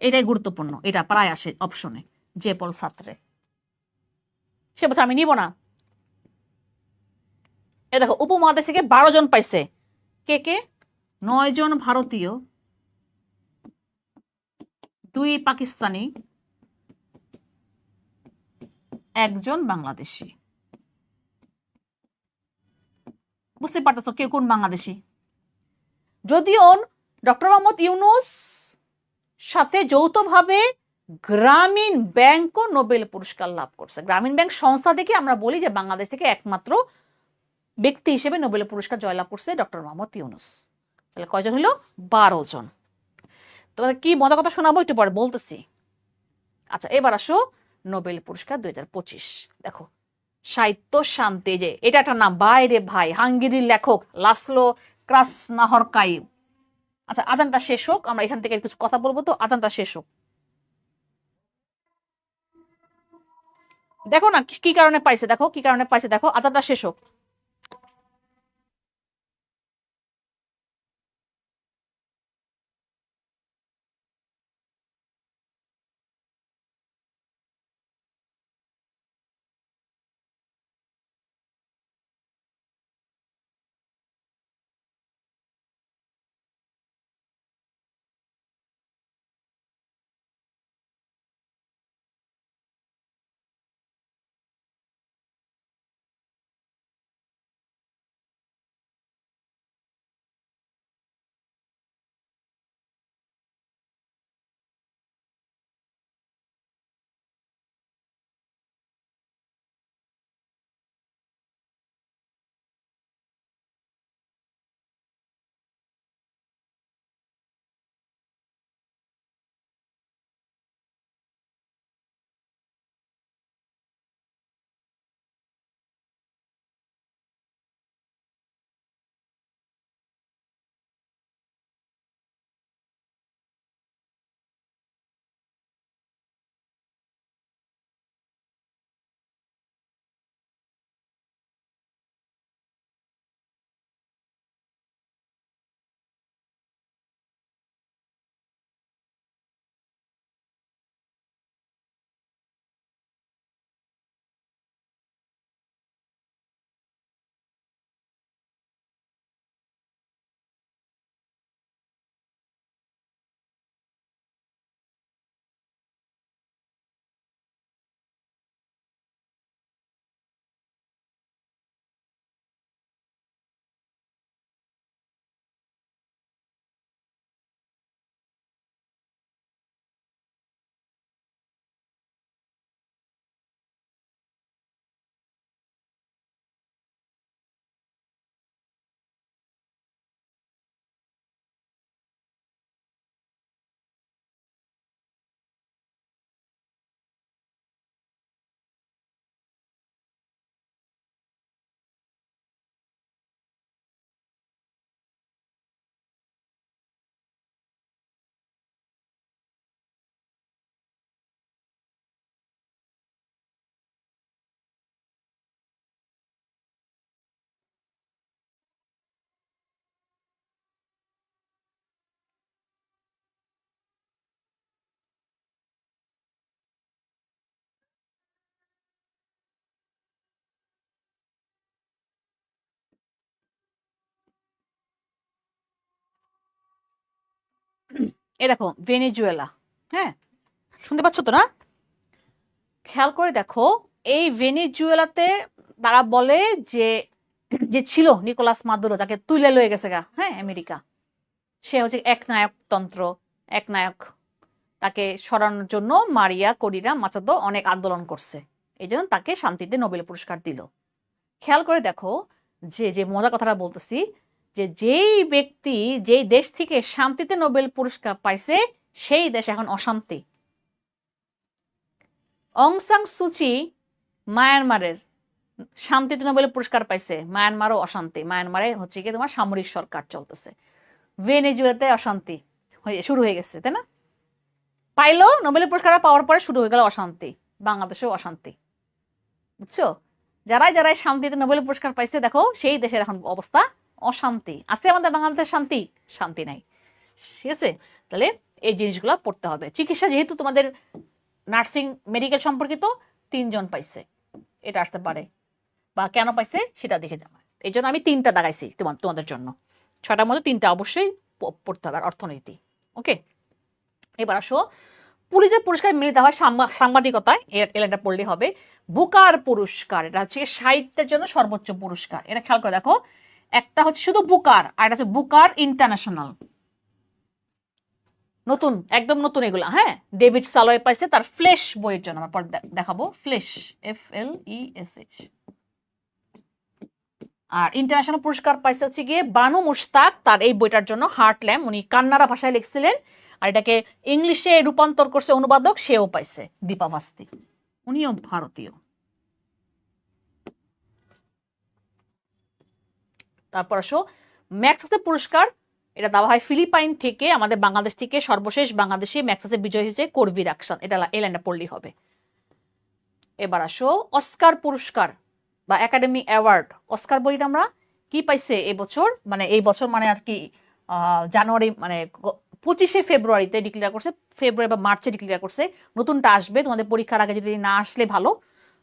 এটাই গুরুত্বপূর্ণ, এটা প্রায় আসে অপশনে, জে পল সাত্রে। সে বলছে আমি নিব না। এ দেখো, উপমহাদেশ থেকে 12 জন পাইছে। কে কে? 9 জন ভারতীয়, 2 পাকিস্তানি, 1 জন বাংলাদেশি। বুঝতে পারতেছ কে কোন বাংলাদেশি? যদিও ডক্টর মোহাম্মদ ইউনুস সাথে যৌথভাবে গ্রামীণ ব্যাংকও নোবেল পুরস্কার লাভ করছে। গ্রামীণ ব্যাংক সংস্থা থেকে আমরা বলি যে বাংলাদেশ থেকে একমাত্র ব্যক্তি হিসেবে নোবেল পুরস্কার জয়লাভ করছে ডক্টর মোহাম্মদ ইউনুস। তাহলে কয়জন হলো? 12 জন। তোমাদের কি মজা কথা শোনাবো একটু পরে বলতেছি। আচ্ছা, এবার আসো নোবেল পুরস্কার 2025। দেখো, সাহিত্য শান্তি, যে এটা একটা নাম, বাইরে ভাই, হাঙ্গেরির লেখক লাসলো ক্রাসনাহরকাই। আচ্ছা, আজানটা শেষ হোক, আমরা এখান থেকে কিছু কথা বলবো, তো আজানটা শেষ হোক। দেখো না কি কারণে পাইছে, দেখো কি কারণে পাইছে, দেখো আজানটা শেষ হোক। এই দেখো ভেনেজুয়েলা, হ্যাঁ, শুনতে পাচ্ছ তো না? খেয়াল করে দেখো, এই ভেনেজুয়েলাতে তারা বলে যে যে ছিল নিকোলাস মাদুরো, যাকে তুলে লয়ে গেছে গা, হ্যাঁ, আমেরিকা, সে হচ্ছে একনায়কতন্ত্র, একনায়ক। তাকে সরানোর জন্য মারিয়া করিনা মাচাদো অনেক আন্দোলন করছে, এই জন্য তাকে শান্তিতে নোবেল পুরস্কার দিল। খেয়াল করে দেখো যে যে মজা কথাটা বলতেছি, যে যেই ব্যক্তি যেই দেশ থেকে শান্তিতে নোবেল পুরস্কার পাইছে সেই দেশ এখন অশান্তি। অং সান সুচি মায়ানমারের শান্তিতে নোবেলের পুরস্কার পাইছে। মায়ানমারও অশান্তি, মায়ানমারে হচ্ছে কি তোমার সামরিক সরকার চলতেছে। ভেনেজুয়েলাতে অশান্তি শুরু হয়ে গেছে, তাই না? পাইলো নোবেলের পুরস্কার পাওয়ার পরে শুরু হয়ে গেল অশান্তি, বাংলাদেশেও অশান্তি, বুঝছো? যারাই শান্তিতে নোবেলের পুরস্কার পাইছে দেখো সেই দেশের এখন অবস্থা অশান্তি। আছে আমাদের বাংলাদেশের শান্তি? শান্তি নাই, ঠিক আছে? তাহলে এই জিনিসগুলো পড়তে হবে। চিকিৎসা যেহেতু তোমাদের নার্সিং মেডিকেল সম্পর্কিত 3 জন পাইছে, এটা আসতে পারে, বা কেন পাইছে সেটা দেখে যাবে। এই জন্য আমি 3টা দাগাইছি তোমাদের জন্য, 6টার মধ্যে 3টা অবশ্যই পড়তে হবে। আর অর্থনীতি, ওকে। এবার আসো, পুলিশের পুরস্কার মিলিত হয় সাংবাদিকতায়, এটা পড়লে হবে। বুকার পুরস্কার, এটা হচ্ছে সাহিত্যের জন্য সর্বোচ্চ পুরস্কার। এটা খেয়াল করে দেখো, একটা হচ্ছে শুধু বুকার, আর এটা হচ্ছে বুকার ইন্টারন্যাশনাল, নতুন, একদম নতুন এগুলা। হ্যাঁ, ডেভিড সালোয়ে পাইছে তার ফ্লেশ বইয়ের জন্য, আমার পর দেখাবো। Flash, FLESH। আর ইন্টারন্যাশনাল পুরস্কার পাইছে হচ্ছে গিয়ে বানু মুশতাক, তার এই বইটার জন্য, হার্টল্যাম, উনি কান্নাড়া ভাষায় লিখছিলেন, আর এটাকে ইংলিশে রূপান্তর করছে অনুবাদক, সেও পাইছে, দীপা ভাস্তি, উনিও ভারতীয়। তারপর আসো, ম্যাক্সাসে পুরস্কার, এটা দেওয়া হয় ফিলিপাইন থেকে, আমাদের বাংলাদেশ থেকে সর্বশেষ বাংলাদেশি ম্যাক্সাসে বিজয় হয়েছে কর্বীর অ্যাকশন, এটা এলাইনটা পড়লেই হবে। এবার আসো, অস্কার পুরস্কার বা একাডেমি অ্যাওয়ার্ড। অস্কার বইটা আমরা কি পাইছে এবছর, মানে এই বছর মানে আর কি জানুয়ারি, মানে 25শে ফেব্রুয়ারিতে ডিক্লেয়ার করছে, ফেব্রুয়ারি বা মার্চে ডিক্লেয়ার করছে। নতুনটা আসবে তোমাদের পরীক্ষার আগে, যদি না আসলে ভালো।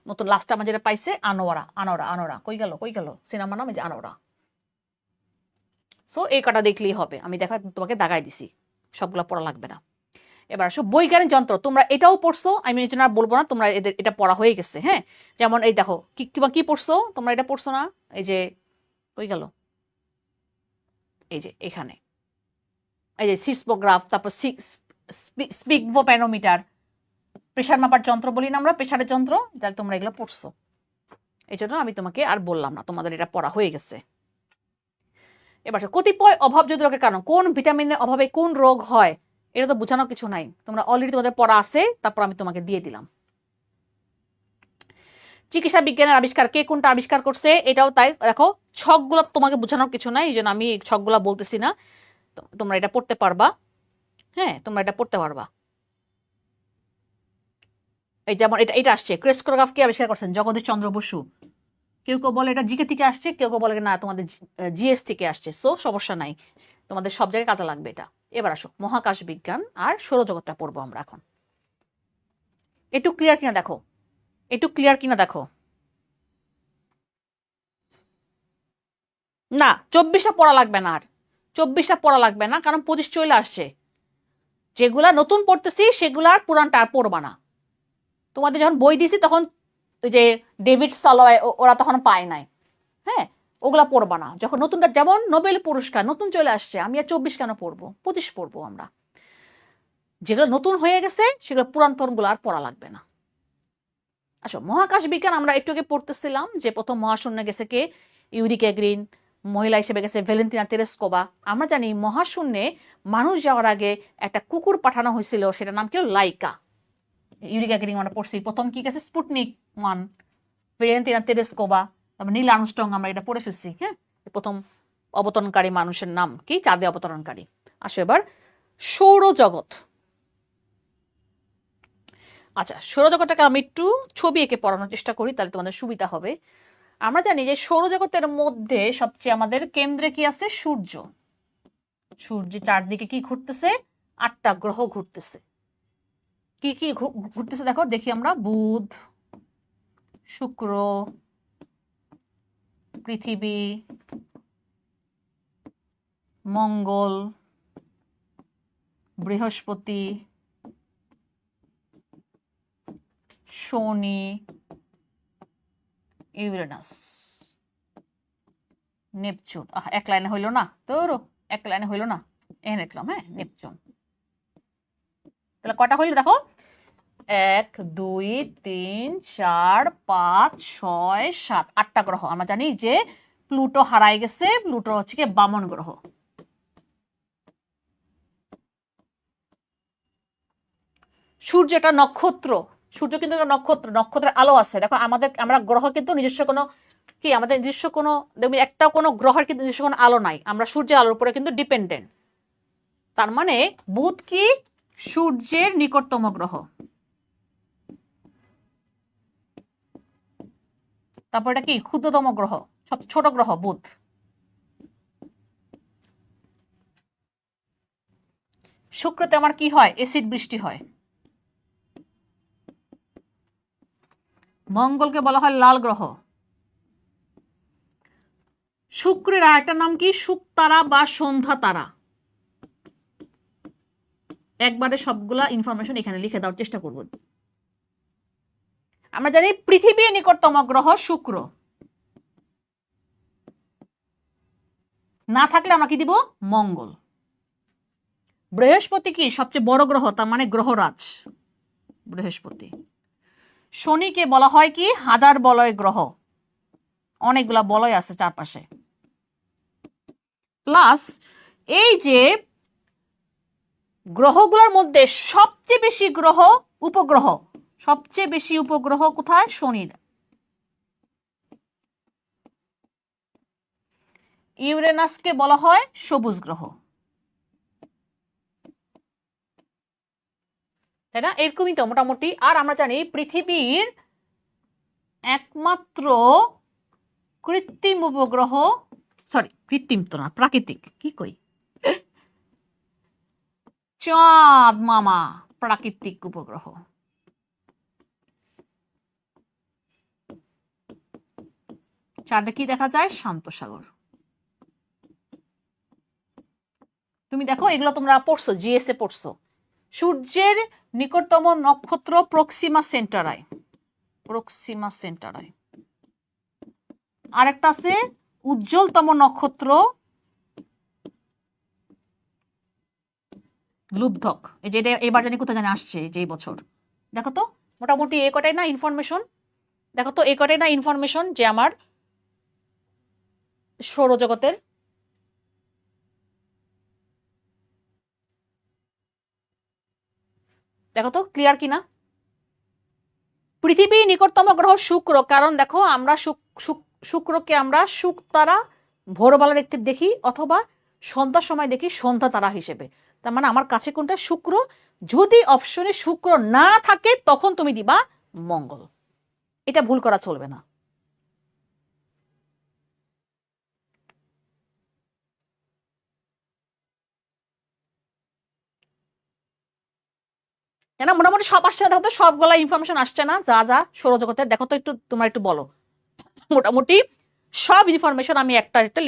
নতুন লাস্ট আমার যেটা পাইছে আনোরা কই গেল সিনেমা নাম, যে আনোরা। সো এই কটা দেখলেই হবে, আমি তোমাকে দাগাই দিছি, সবগুলো পড়া লাগবে না। এবার আসো, বৈজ্ঞানিক যন্ত্র, তোমরা এটাও পড়ছো, আমি এই জন্য আর বলবো না, তোমরা এটা পড়া হয়ে গেছে। হ্যাঁ, যেমন এই দেখো, কি পড়ছো তোমরা, এটা পড়ছো না? এই যে কই গেল, এই যে এখানে, এই যে সিসমোগ্রাফ, তারপর স্পিগমোপ্যানোমিটার, প্রেশার মাপার যন্ত্র বলি না আমরা, প্রেশারের যন্ত্র, যারা তোমরা এগুলো পড়ছো। এই জন্য আমি তোমাকে আর বললাম না, তোমাদের এটা পড়া হয়ে গেছে। এবার কতিপয় অভাবজনিত রোগের কারণ, কোন ভিটামিনের অভাবে কোন রোগ হয়, এটা তো বোঝানো কিছু নাই, তোমরা অলরেডি তোমাদের পড়া আছে, তারপর আমি তোমাকে দিয়ে দিলাম। চিকিৎসা বিজ্ঞানের আবিষ্কার, কে কোনটা আবিষ্কার করছে, এটাও তাই। দেখো, ছকগুলো তোমাকে বোঝানোর কিছু নাই, এই জন্য আমি ছকগুলো বলতেছি না, তোমরা এটা পড়তে পারবা। হ্যাঁ, তোমরা এটা পড়তে পারবা। এই যেমন এটা আসছে, ক্রেস্কোগ্রাফ কে আবিষ্কার করছেন? জগদীশ চন্দ্র বসু। কেউ কেউ বলে এটা জিকে থেকে আসছে, কেউ কেউ বলে না তোমাদের জিএস থেকে আসছে। সো সমস্যা নাই, তোমাদের সব জায়গায় কাজে লাগবে এটা। এবার আসো, মহাকাশ বিজ্ঞান আর সৌরজগৎটা পড়বো আমরা এখন। একটু ক্লিয়ার কিনা দেখো, না 24টা পড়া লাগবে না, আর 24টা পড়া লাগবে না, কারণ 25 চলে আসছে। যেগুলা নতুন পড়তেছি সেগুলা আর পুরানটা আর পড়বা না। তোমাদের যখন বই দিছি তখন ওই যে ডেভিড সালোয়ে ওরা তখন পায় নাই। হ্যাঁ, ওগুলা পড়বা না। যখন নতুনটা, যেমন নোবেল পুরস্কার নতুন চলে আসছে, আমি আর 24 কেন পড়বো, 25 পড়বো আমরা। যেগুলো নতুন হয়ে গেছে সেগুলো পুরাতন গুলো আর পড়া লাগবে না। আচ্ছা, মহাকাশ বিজ্ঞান আমরা একটু আগে পড়তেছিলাম যে প্রথম মহাশূন্যে গেছে কে, ইউরি গ্যাগারিন, মহিলা হিসেবে গেছে ভ্যালেন্টিনা তেরেস্কোভা। আমরা জানি মহাশূন্যে মানুষ যাওয়ার আগে একটা কুকুর পাঠানো হয়েছিল, সেটার নাম কি, লাইকা। ইউরি গ্যাগারিন আমরা পড়ছি। প্রথম কি গেছে, স্পুটনিক 1, ভ্যালেন্টিনা তেরেস্কোভা, তারপর নীল আর্মস্ট্রং, আমরা এটা পড়ে ফেলছি। হ্যাঁ, প্রথম অবতরণকারী মানুষের নাম কি, চাঁদে অবতরণকারী। আসো এবার সৌরজগৎ। আচ্ছা, সৌরজগৎটাকে আমি একটু ছবি এঁকে পড়ানোর চেষ্টা করি, তাহলে তোমাদের সুবিধা হবে। আমরা জানি যে সৌরজগতের মধ্যে সবচেয়ে আমাদের কেন্দ্রে কি আছে, সূর্য। সূর্যের চারদিকে কি ঘুরতেছে, 8টা গ্রহ ঘুরতেছে। কি কি ঘুরতেছে দেখো, দেখি আমরা, বুধ, শুক্র, পৃথিবী, মঙ্গল, বৃহস্পতি, শনি, ইউরেনাস, নেপচুন। এক লাইনে হইল না তোর, এক লাইনে হইল না, এখানে লিখলাম। হ্যাঁ, নেপচুন। তাহলে কটা হইল দেখো, 1 2 3 4 5 6 7, 8টা গ্রহ। আমরা জানি যে প্লুটো হারাই গেছে, প্লুটো হচ্ছে কি বামন গ্রহ। সূর্য একটা নক্ষত্র, সূর্য কিন্তু একটা নক্ষত্র, নক্ষত্রের আলো আছে। দেখো আমরা গ্রহ কিন্তু নিজস্ব কোনো আমাদের নিজস্ব কোনো একটা কোনো গ্রহের কিন্তু নিজস্ব কোনো আলো নাই, আমরা সূর্যের আলোর উপরে কিন্তু ডিপেন্ডেন্ট। তার মানে বুধ কি সূর্যের নিকটতম গ্রহ। তারপর এটা কি ক্ষুদ্রতম গ্রহ, সব ছোট গ্রহ বুধ। শুক্রতে আমার কি হয়? এসিড বৃষ্টি হয়। মঙ্গলকে বলা হয় লাল গ্রহ। শুক্রের আরেকটা নাম কি? শুকতারা বা সন্ধ্যা তারা। একবারে সবগুলা ইনফরমেশন এখানে লিখে দেওয়ার চেষ্টা করব। আমরা জানি পৃথিবীর নিকটতম গ্রহ শুক্র, না থাকলে আমরা কি দিব? মঙ্গল। বৃহস্পতি কি সবচেয়ে বড় গ্রহ, তার মানে গ্রহরাজ বৃহস্পতি। শনিকে বলা হয় কি? হাজার বলয় গ্রহ, অনেকগুলা বলয় আছে চারপাশে। প্লাস এই যে গ্রহগুলোর মধ্যে সবচেয়ে বেশি উপগ্রহ, সবচেয়ে বেশি উপগ্রহ কোথায়? শনির। ইউরেনাসকে বলা হয় সবুজ গ্রহ, তাই না? এরকমই তো মোটামুটি। আর আমরা জানি পৃথিবীর একমাত্র কৃত্রিম উপগ্রহ, সরি কৃত্রিম তো না, প্রাকৃতিক, কি কই, চাঁদ মামা প্রাকৃতিক উপগ্রহ। চাঁদে কি দেখা যায়? শান্ত সাগর। তুমি দেখো এগুলো তোমরা পড়ছো, জিএসএ পড়ছো। সূর্যের নিকটতম নক্ষত্র প্রক্সিমা সেন্টারাই, প্রক্সিমা সেন্টারাই। আরেকটা আছে উজ্জ্বলতম নক্ষত্র লুব্ধক। এই যে এবার জানি কোথায় জানি আসছে যে বছর। দেখো তো মোটামুটি এ কটাই না ইনফরমেশন। দেখো তো এ কটাই না ইনফরমেশন যে আমার সৌরজগতের। দেখো তো ক্লিয়ার কিনা? পৃথিবীর নিকটতম গ্রহ শুক্র, কারণ দেখো আমরা শুক্রকে আমরা শুকতারা ভোরবেলা দেখতে দেখি, অথবা সন্ধ্যার সময় দেখি সন্ধ্যা তারা হিসেবে। তার মানে আমার কাছে কোনটা? শুক্র। যদি অপশনে শুক্র না থাকে তখন তুমি দিবা মঙ্গল, এটা ভুল করা চলবে না। কেন মোটামুটি সব আসছে না? দেখো তো সবগুলা ইনফরমেশন আসছে না, যা যা সৌরজগতের। দেখো তো একটু, তোমরা একটু বলো। মোটামুটি সব ইনফরমেশন আমি একটা একটা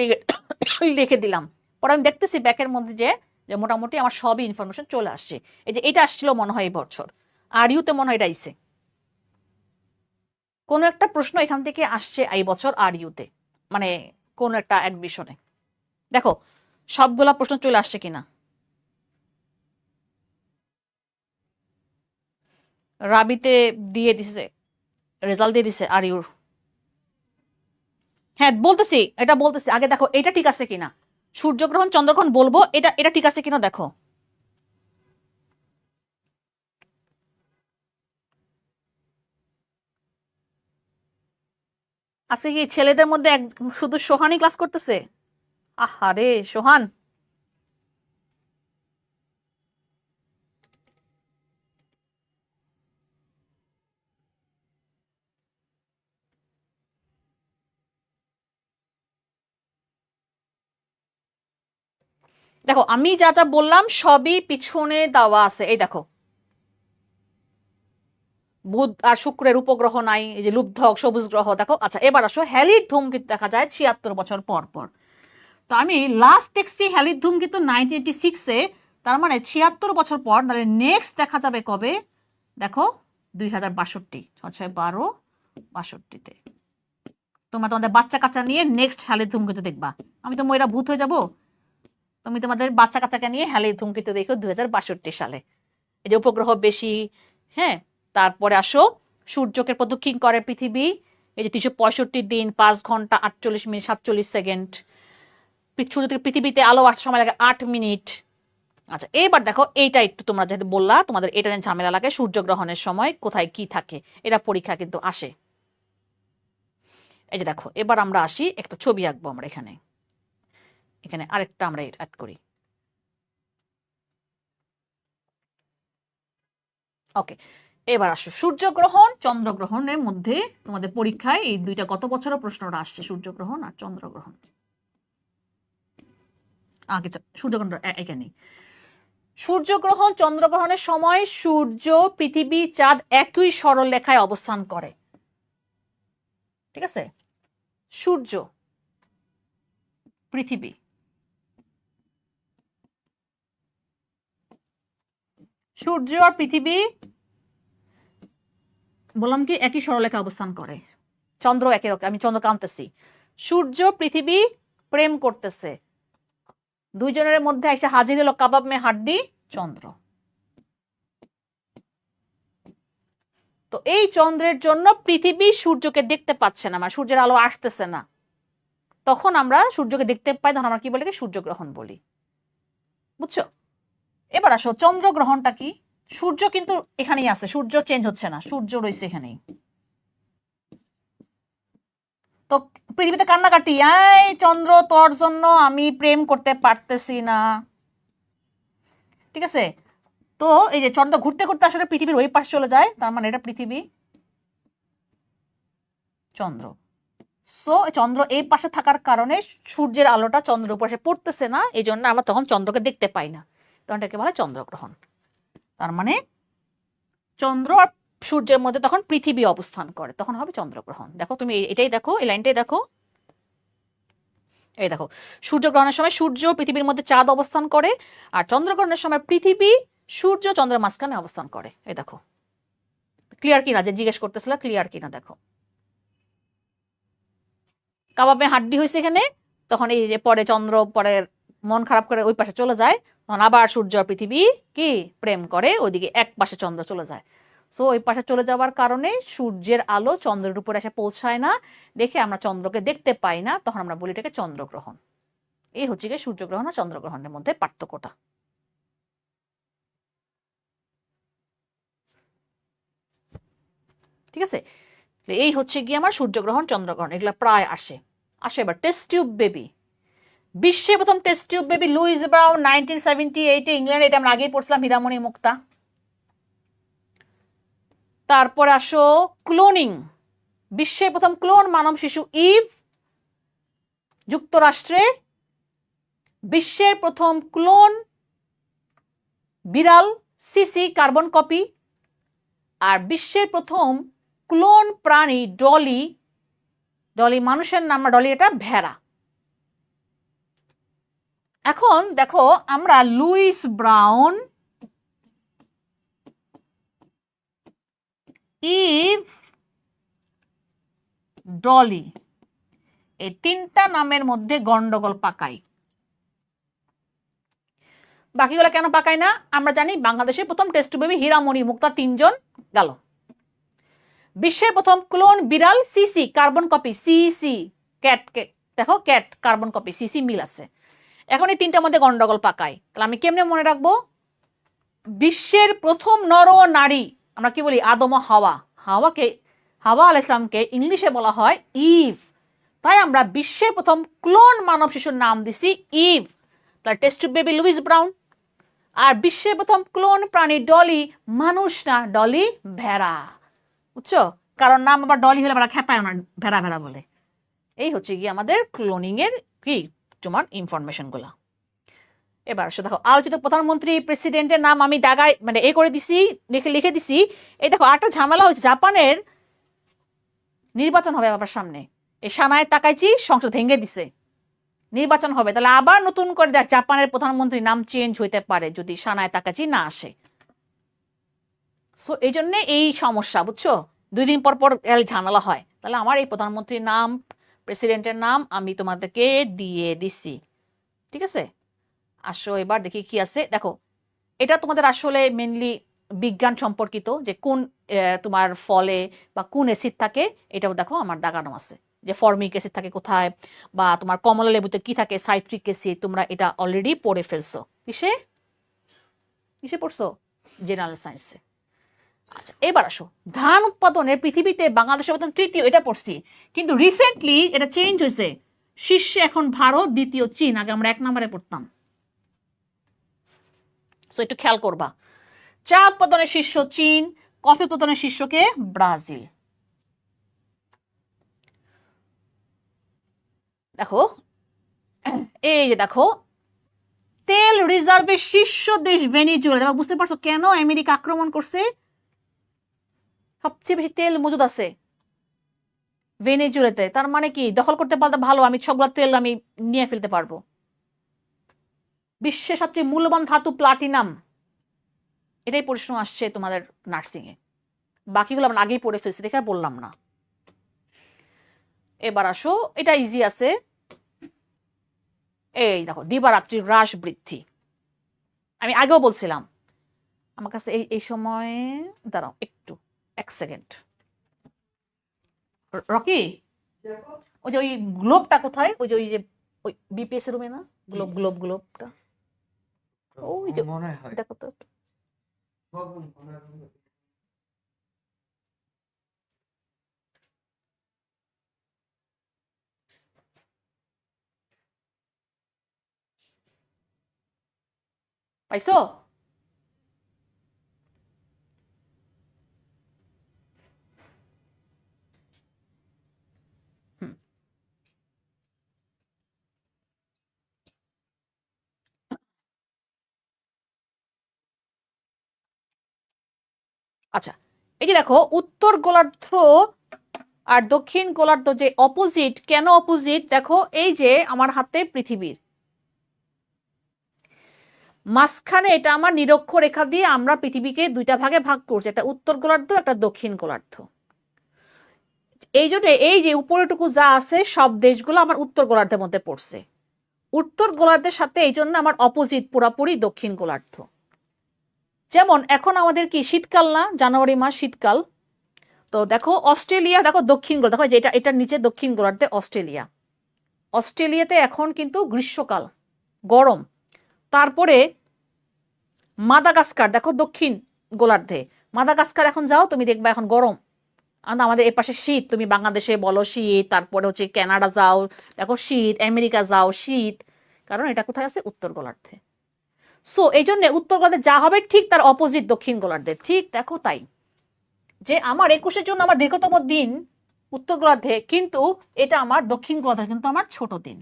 লিখে দিলাম। পরে আমি দেখতেছি ব্যাকের মধ্যে যে যে মোটামুটি আমার সবই ইনফরমেশন চলে আসছে। এই যে এটা আসছিল মনে হয় এই বছর, আর ইউতে মনে হয় এটা আইছে। কোনো একটা প্রশ্ন এখান থেকে আসছে এই বছর আর ইউতে, মানে কোন একটা অ্যাডমিশনে। দেখো সবগুলা প্রশ্ন চলে আসছে কিনা। রাবিতে দিয়ে দিছে, রেজাল্ট দিয়ে দিছে আর ইউর। হ্যাঁ বলতেছি, এটা বলতেছি আগে দেখো এটা ঠিক আছে কিনা। সূর্যগ্রহণ চন্দ্রগ্রহণ বলবো, এটা এটা ঠিক আছে কিনা দেখো। আজকে কি ছেলেদের মধ্যে শুধু সোহানই ক্লাস করতেছে? আহারে সোহান। দেখো আমি যা যা বললাম সবই পিছনে দেওয়া আছে। এই দেখো বুধ আর শুক্রের উপগ্রহ নাই, এই যে লুব্ধক সবুজ গ্রহ। দেখো আচ্ছা এবার আসো, হ্যালির ধূমকেতু দেখা যায় ৭৬ বছর পর পর। তো আমি লাস্ট দেখছি হ্যালির ধূমকেতু 1986-এ, তার মানে ৭৬ বছর পর। তাহলে নেক্সট দেখা যাবে কবে? দেখো 2062, 6-6-12, 62-তে তোমরা তোমাদের বাচ্চা কাচ্চা নিয়ে নেক্সট হ্যালির ধূমকেতু দেখবা। আমি তো ময়রা ভূত হয়ে যাব। তুমি তোমাদের বাচ্চা কাচ্চাকে নিয়ে হ্যালির ধূমকেতু দেখো 2062 সালে। এই যে উপগ্রহ বেশি, হ্যাঁ। তারপরে আসো সূর্যকে প্রদক্ষিণ করে পৃথিবী, এই যে 365 দিন 5 ঘন্টা 48 মিনিট 47 সেকেন্ড। সূর্য থেকে পৃথিবীতে আলো আসতে সময় লাগে 8 মিনিট। আচ্ছা এইবার দেখো এইটা একটু তোমরা যেহেতু বললা তোমাদের এটা নিয়ে ঝামেলা লাগে, সূর্যগ্রহণের সময় কোথায় কি থাকে, এটা পরীক্ষা কিন্তু আসে। এই যে দেখো এবার আমরা আসি, একটা ছবি আঁকবো আমরা এখানে, এখানে আরেকটা আমরা অ্যাড করি। ওকে, এবার আসো সূর্যগ্রহণ চন্দ্রগ্রহণের মধ্যে তোমাদের পরীক্ষায় এই দুইটা গত বছরও প্রশ্নটা আসছে, সূর্যগ্রহণ আর চন্দ্রগ্রহণ। আগে সূর্যগ্রহণ এখানে, সূর্যগ্রহণ চন্দ্রগ্রহণের সময় সূর্য পৃথিবী চাঁদ একই সরল রেখায় অবস্থান করে। ঠিক আছে, সূর্য পৃথিবী সূর্য আর পৃথিবী বললাম কি একই সরলরেখায় অবস্থান করে, চন্দ্র একই রকম, আমি চন্দ্র কানতেছি, সূর্য পৃথিবী প্রেম করতেছে, দুইজনের মধ্যে এসে হাজির হলো কাবাব মে হাড্ডি চন্দ্র। তো এই চন্দ্রের জন্য পৃথিবী সূর্যকে দেখতে পাচ্ছে না, মানে সূর্যের আলো আসতেছে না, তখন আমরা সূর্যকে দেখতে পাই, তখন আমরা কি বলি, সূর্যগ্রহণ বলি। বুঝছো? এবার আসো চন্দ্রগ্রহণটা কি। সূর্য কিন্তু এখানেই আছে, সূর্য চেঞ্জ হচ্ছে না, সূর্য রয়েছে এখানেই। তো পৃথিবীতে কান্নাকাটি, এই চন্দ্র তোর জন্য আমি প্রেম করতে পারতেছি না। ঠিক আছে, তো এই যে চন্দ্র ঘুরতে ঘুরতে আসলে পৃথিবীর ওই পাশে চলে যায়, তার মানে এটা পৃথিবী চন্দ্র। সো চন্দ্র এই পাশে থাকার কারণে সূর্যের আলোটা চন্দ্রের উপর এসে পড়তেছে না, এই জন্য আমরা তখন চন্দ্রকে দেখতে পাই না, তখন এটাকে বলে চন্দ্রগ্রহণ। তার মানে চন্দ্র আর সূর্যের মধ্যে তখন পৃথিবী অবস্থান করে, তখন হবে চন্দ্রগ্রহণ। দেখো তুমি এটাই দেখো, এই লাইনটাই দেখো, এই দেখো সূর্যগ্রহণের সময় সূর্য পৃথিবীর মধ্যে চাঁদ অবস্থান করে, আর চন্দ্রগ্রহণের সময় পৃথিবী সূর্য চন্দ্রের মাঝখানে অবস্থান করে। এই দেখো ক্লিয়ার কিনা, যে জিজ্ঞেস করতেছিল ক্লিয়ার কিনা দেখো। কাবাবে হাড্ডি হয়েছে এখানে, তখন এই যে পরে চন্দ্র পরে মন খারাপ করে ওই পাশে চলে যায়, তখন আবার সূর্য আর পৃথিবী কি প্রেম করে, ওইদিকে এক পাশে চন্দ্র চলে যায়। সো ওই পাশে চলে যাওয়ার কারণে সূর্যের আলো চন্দ্রের উপর এসে পৌঁছায় না, দেখে আমরা চন্দ্রকে দেখতে পাই না, তখন আমরা বলি এটাকে চন্দ্রগ্রহণ। এই হচ্ছে গিয়ে সূর্যগ্রহণ আর চন্দ্রগ্রহণের মধ্যে পার্থক্যটা। ঠিক আছে, এই হচ্ছে গিয়ে আমার সূর্যগ্রহণ চন্দ্রগ্রহণ, এগুলো প্রায় আসে। আসে এবার টেস্ট টিউব বেবি। বিশ্বের প্রথম test tube baby Louise Brown 1978 England, এটা আমরা আগেই পড়ছিলাম, হীরামণি মুক্তা। তারপর আসো ক্লোনিং। বিশ্বের প্রথম ক্লোন মানব শিশু ইভ যুক্তরাষ্ট্রে। বিশ্বের প্রথম ক্লোন বিড়াল সিসি কার্বন কপি। আর বিশ্বের প্রথম ক্লোন প্রাণী ডলি, ডলি মানুষের নাম, ডলি এটা ভেড়া। এখন দেখো আমরা লুইস ব্রাউন, ইভ, ডলি এই তিনটা নামের মধ্যে গন্ডগোল পাকাই। বাকিগুলো কেন পাকাই না আমরা জানি, বাংলাদেশের প্রথম টেস্ট বেবি হীরামণি মুক্তা, তিনজন গেল। বিশ্বের প্রথম ক্লোন বিড়াল CC carbon copy, CC cat, দেখো ক্যাট কার্বন কপি, সিসি মিল আছে। এখন এই তিনটার মধ্যে গন্ডগোল পাকাই, তাহলে আমি কেমনে মনে রাখবো? বিশ্বের প্রথম নর ও নারী আমরা কি বলি, আদম ও হাওয়া, হাওয়া আলাইহিস সালামকে ইংলিশে বলা হয় ইভ, তাই আমরা বিশ্বের প্রথম ক্লোন মানব শিশুর নাম দিছি ইভ। তাহলে test tube baby Louise Brown. আর বিশ্বের প্রথম ক্লোন প্রাণী ডলি, মানুষ না, ডলি ভেড়া। বুঝছো? কারণ নাম আবার ডলি হলে আমরা খেপায় না, ভেড়া ভেড়া বলে। এই হচ্ছে কি আমাদের ক্লোনিং এর কি তোমার ইনফরমেশন গুলা। এবার দেখো আলোচিত প্রধানমন্ত্রী প্রেসিডেন্টের নাম আমি দাগায় মানে এ করে দিছি, লিখে দিছি। এই দেখো একটা ঝামেলা হয়েছে, জাপানের নির্বাচন হবে আবার সামনে, এই সানায় তাকাইছি সংসদ ভেঙে দিছে, নির্বাচন হবে, তাহলে আবার নতুন করে দেখ জাপানের প্রধানমন্ত্রীর নাম চেঞ্জ হইতে পারে যদি সানায় তাকাইছি না আসে। সো এই জন্য এই সমস্যা, বুঝছো, 2 দিন পর পর ঝামেলা হয়। তাহলে আমার এই প্রধানমন্ত্রীর নাম প্রেসিডেন্টের নাম আমি তোমাদেরকে দিয়ে দিছি। ঠিক আছে, আসো এবার দেখি কি আছে। দেখো এটা তোমাদের আসলে মেনলি বিজ্ঞান সম্পর্কিত, যে কোন তোমার ফলে বা কোন অ্যাসিড থাকে, এটাও দেখো আমার দাগানো আছে, যে ফর্মিক অ্যাসিড থাকে কোথায়, বা তোমার কমলা লেবুতে কি থাকে সাইট্রিক অ্যাসিড, তোমরা এটা অলরেডি পড়ে ফেলছো কিসে, কিসে পড়ছো? জেনারেল সায়েন্সে। আচ্ছা এবার আসো, ধান উৎপাদনের পৃথিবীতে বাংলাদেশের অবস্থান তৃতীয়, এটা পড়ছি, কিন্তু রিসেন্টলি এটা চেঞ্জ হয়েছে, শীর্ষে এখন ভারত, দ্বিতীয় চীন, আগে আমরা 1 নম্বরে পড়তাম। সো একটু খেয়াল করবা, চা উৎপাদনের শীর্ষ চীন, কফি উৎপাদনের শীর্ষকে ব্রাজিল। দেখো এই যে দেখো, তেল রিজার্ভের শীর্ষ দেশ ভেনিজুয়েলা। বুঝতে পারছো কেন আমেরিকা আক্রমণ করছে? সবচেয়ে বেশি তেল মজুদ আছে ভেনেজুয়েলাতে। তার মানে কি, দখল করতে পারলে ভালো, আমি সবগুলো তেল আমি নিয়ে ফেলতে পারবো। বিশ্বের সবচেয়ে মূল্যবান ধাতু প্লাটিনাম, এটাই প্রশ্ন আসছে তোমাদের নার্সিং এ। বাকিগুলো আমরা আগেই পড়ে ফেলছি, দেখে বললাম না। এবার আসো, এটা ইজি আছে। এই দেখো, দিবারাত্রি হ্রাস বৃদ্ধি, আমি আগেও বলছিলাম। আমার কাছে এই সময়ে দাঁড়াও একটু, 1 সেকেন্ড। রকি, ওই যে ওই গ্লোবটা কোথায়? ওই যে ওই বিপিএস রুমে না, গ্লোবটা ওই যে, দেখো তো। পাইছো? আচ্ছা এই যে দেখো, উত্তর গোলার্ধ আর দক্ষিণ গোলার্ধ যে অপোজিট, কেন অপোজিট? দেখো এই যে আমার হাতে পৃথিবীর মাঝখানে এটা আমার নিরক্ষরেখা দিয়ে আমরা পৃথিবীকে 2টা ভাগে ভাগ করছি, একটা উত্তর গোলার্ধ, একটা দক্ষিণ গোলার্ধ। এই জন্য এই যে উপরেটুকু যা আছে সব দেশগুলো আমার উত্তর গোলার্ধের মধ্যে পড়ছে। উত্তর গোলার্ধের সাথে এই জন্য আমার অপোজিট পুরাপুরি দক্ষিণ গোলার্ধ। যেমন এখন আমাদের কি শীতকাল না, জানুয়ারি মাস শীতকাল। তো দেখো অস্ট্রেলিয়া, দেখো দক্ষিণ গোলার্ধ, দেখো যেটা এটার নিচে দক্ষিণ গোলার্ধে অস্ট্রেলিয়া। অস্ট্রেলিয়াতে এখন কিন্তু গ্রীষ্মকাল, গরম। তারপরে মাদাগাস্কার, দেখো দক্ষিণ গোলার্ধে। মাদাগাস্কার এখন যাও তুমি দেখবা এখন গরম। আমাদের এ পাশে শীত, তুমি বাংলাদেশে বলো শীত, তারপরে হচ্ছে কানাডা যাও দেখো শীত, আমেরিকা যাও শীত, কারণ এটা কোথায় আছে? উত্তর গোলার্ধে। সো এই জন্য উত্তর গোলার্ধে যা হবে ঠিক তার অপোজিট দক্ষিণ গোলার্ধে। ঠিক দেখো তাই, যে আমার 21 জন্য আমার দীর্ঘতম দিন উত্তর গোলার্ধে, কিন্তু এটা আমার দক্ষিণ গোলার্ধে কিন্তু আমার ছোট দিন।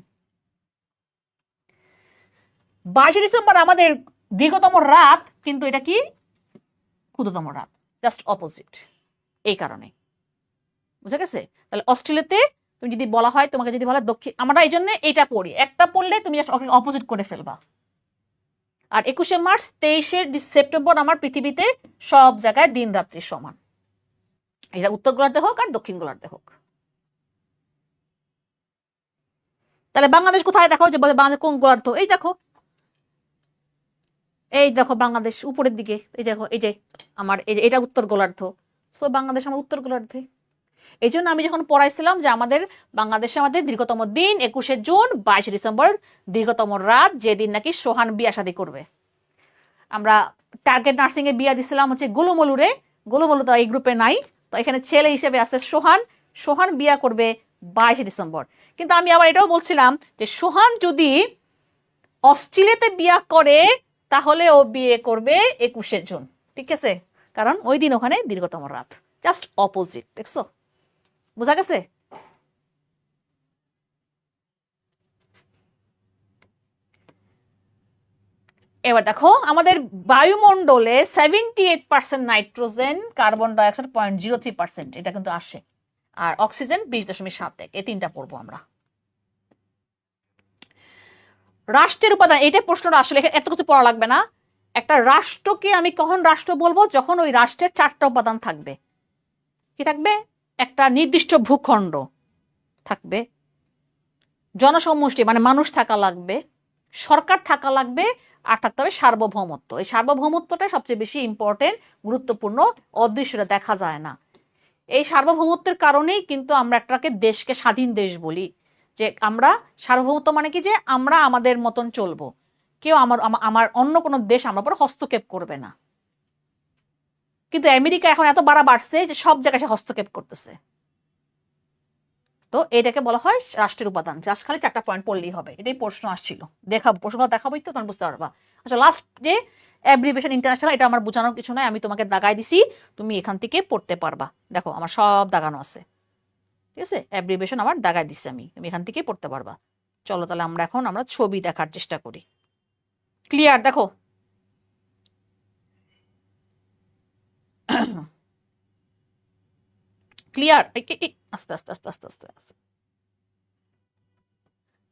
22 ডিসেম্বর আমাদের দীর্ঘতম রাত, কিন্তু এটা কি? ক্ষুদ্রতম রাত, জাস্ট অপোজিট। এই কারণে বুঝা গেছে? তাহলে অস্ট্রেলিয়াতে তুমি যদি বলা হয়, তোমাকে যদি বলা দক্ষিণ, আমরা এই জন্য এটা পড়ি, একটা পড়লে তুমি জাস্ট অপোজিট করে ফেলবা। আর 21শে মার্চ 23শে সেপ্টেম্বর আমার পৃথিবীতে সব জায়গায় দিন রাত্রি সমান, এটা উত্তর গোলার্ধে হোক আর দক্ষিণ গোলার্ধে হোক। তাহলে বাংলাদেশ কোথায়? দেখো যে বাংলাদেশ কোন গোলার্ধ, এই দেখো, এই দেখো বাংলাদেশ উপরের দিকে, এই দেখো, এই যে আমার এটা উত্তর গোলার্ধ। সো বাংলাদেশ আমার উত্তর গোলার্ধে। এই জন্য আমি যখন পড়াইছিলাম যে আমাদের বাংলাদেশে আমাদের দীর্ঘতম দিন 21শে জুন, 22শে ডিসেম্বর দীর্ঘতম রাত, যেদিন নাকি সোহান বিয়া শাদী করবে। আমরা টার্গেট নার্সিং এ বিয়া দিছিলাম হচ্ছে গুলুমলুরে, গুলুমলু তো এই গ্রুপে নাই, তো এখানে ছেলে হিসেবে আছে সোহান। সোহান বিয়া করবে 22শে ডিসেম্বর। কিন্তু আমি আবার এটাও বলছিলাম যে সোহান যদি অস্ট্রেলিয়াতে বিয়া করে তাহলে ও বিয়ে করবে 21শে জুন, ঠিক আছে? কারণ ওই দিন ওখানে দীর্ঘতম রাত, জাস্ট অপোজিট। দেখছো? বুঝা গেছে? এবার দেখো আমাদের বায়ুমণ্ডলে 78% নাইট্রোজেন, কার্বন ডাইঅক্সাইড 0.03%, এটা কিন্তু আসে। আর অক্সিজেন 20.71, এই তিনটা পড়বো আমরা। রাষ্ট্রের উপাদান, এইটা প্রশ্নটা আসলে এত কিছু পড়া লাগবে না। একটা রাষ্ট্রকে আমি কখন রাষ্ট্র বলবো? যখন ওই রাষ্ট্রের 4টা উপাদান থাকবে। কি থাকবে? একটা নির্দিষ্ট ভূখণ্ড থাকবে, জনসমষ্টি মানে মানুষ থাকা লাগবে, সরকার থাকা লাগবে, আর থাকতে হবে সার্বভৌমত্ব। এই সার্বভৌমত্বটা সবচেয়ে বেশি ইম্পর্টেন্ট, গুরুত্বপূর্ণ, অদৃশ্যটা দেখা যায় না। এই সার্বভৌমত্বের কারণেই কিন্তু আমরা একটাকে দেশকে স্বাধীন দেশ বলি, যে আমরা সার্বভৌমত্ব মানে কি, যে আমরা আমাদের মতন চলবো। কেউ আমার অন্য কোনো দেশ আমার উপর হস্তক্ষেপ করবে না। কিন্তু আমেরিকা এখন এত বাড়ছে যে সব জায়গায় সে হস্তক্ষেপ করতেছে। তো এটাকে বলা হয় রাষ্ট্রের উপাদান। জাস্ট খালি 4টা পয়েন্ট পড়লেই হবে। এটাই প্রশ্ন আসছিল, দেখাবো প্রশ্ন দেখাবোই তো, তখন বুঝতে পারবা। আচ্ছা, লাস্ট যে অ্যাব্রিভিয়েশন ইন্টারন্যাশনাল, এটা আমার বোঝানোর কিছু নাই, আমি তোমাকে দাগাই দিছি, তুমি এখান থেকে পড়তে পারবা। দেখো আমার সব দাগানো আছে, ঠিক আছে, অ্যাব্রিভিয়েশন আমার দাগাই দিছি আমি, তুমি এখান থেকে পড়তে পারবা। চলো তাহলে আমরা ছবি দেখার চেষ্টা করি। ক্লিয়ার? দেখো ক্লিয়ার? আস্তে আস্তে আস্তে আস্তে আস্তে আস্তে